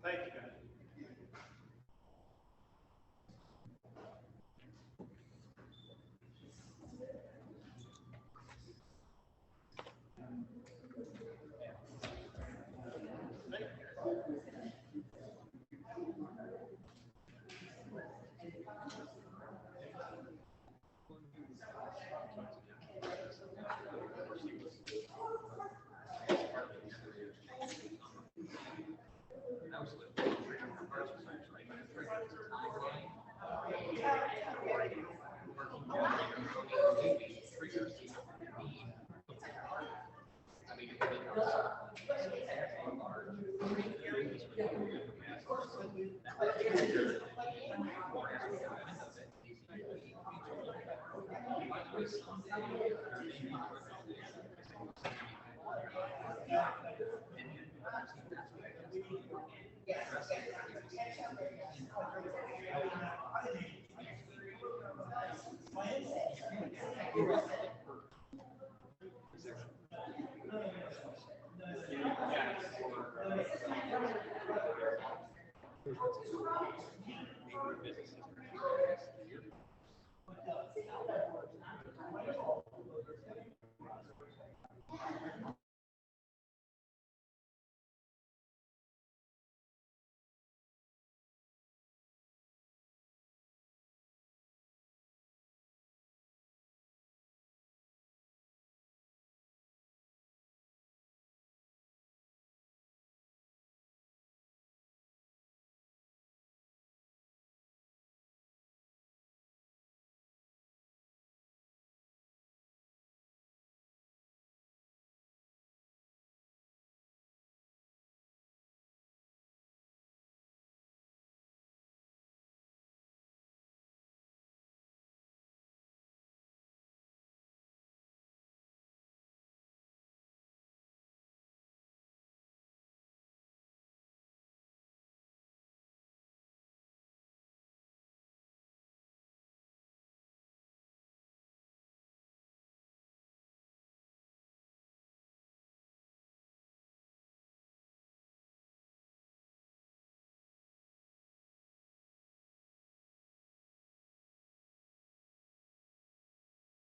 Thank you, guys. for businesses for the next year.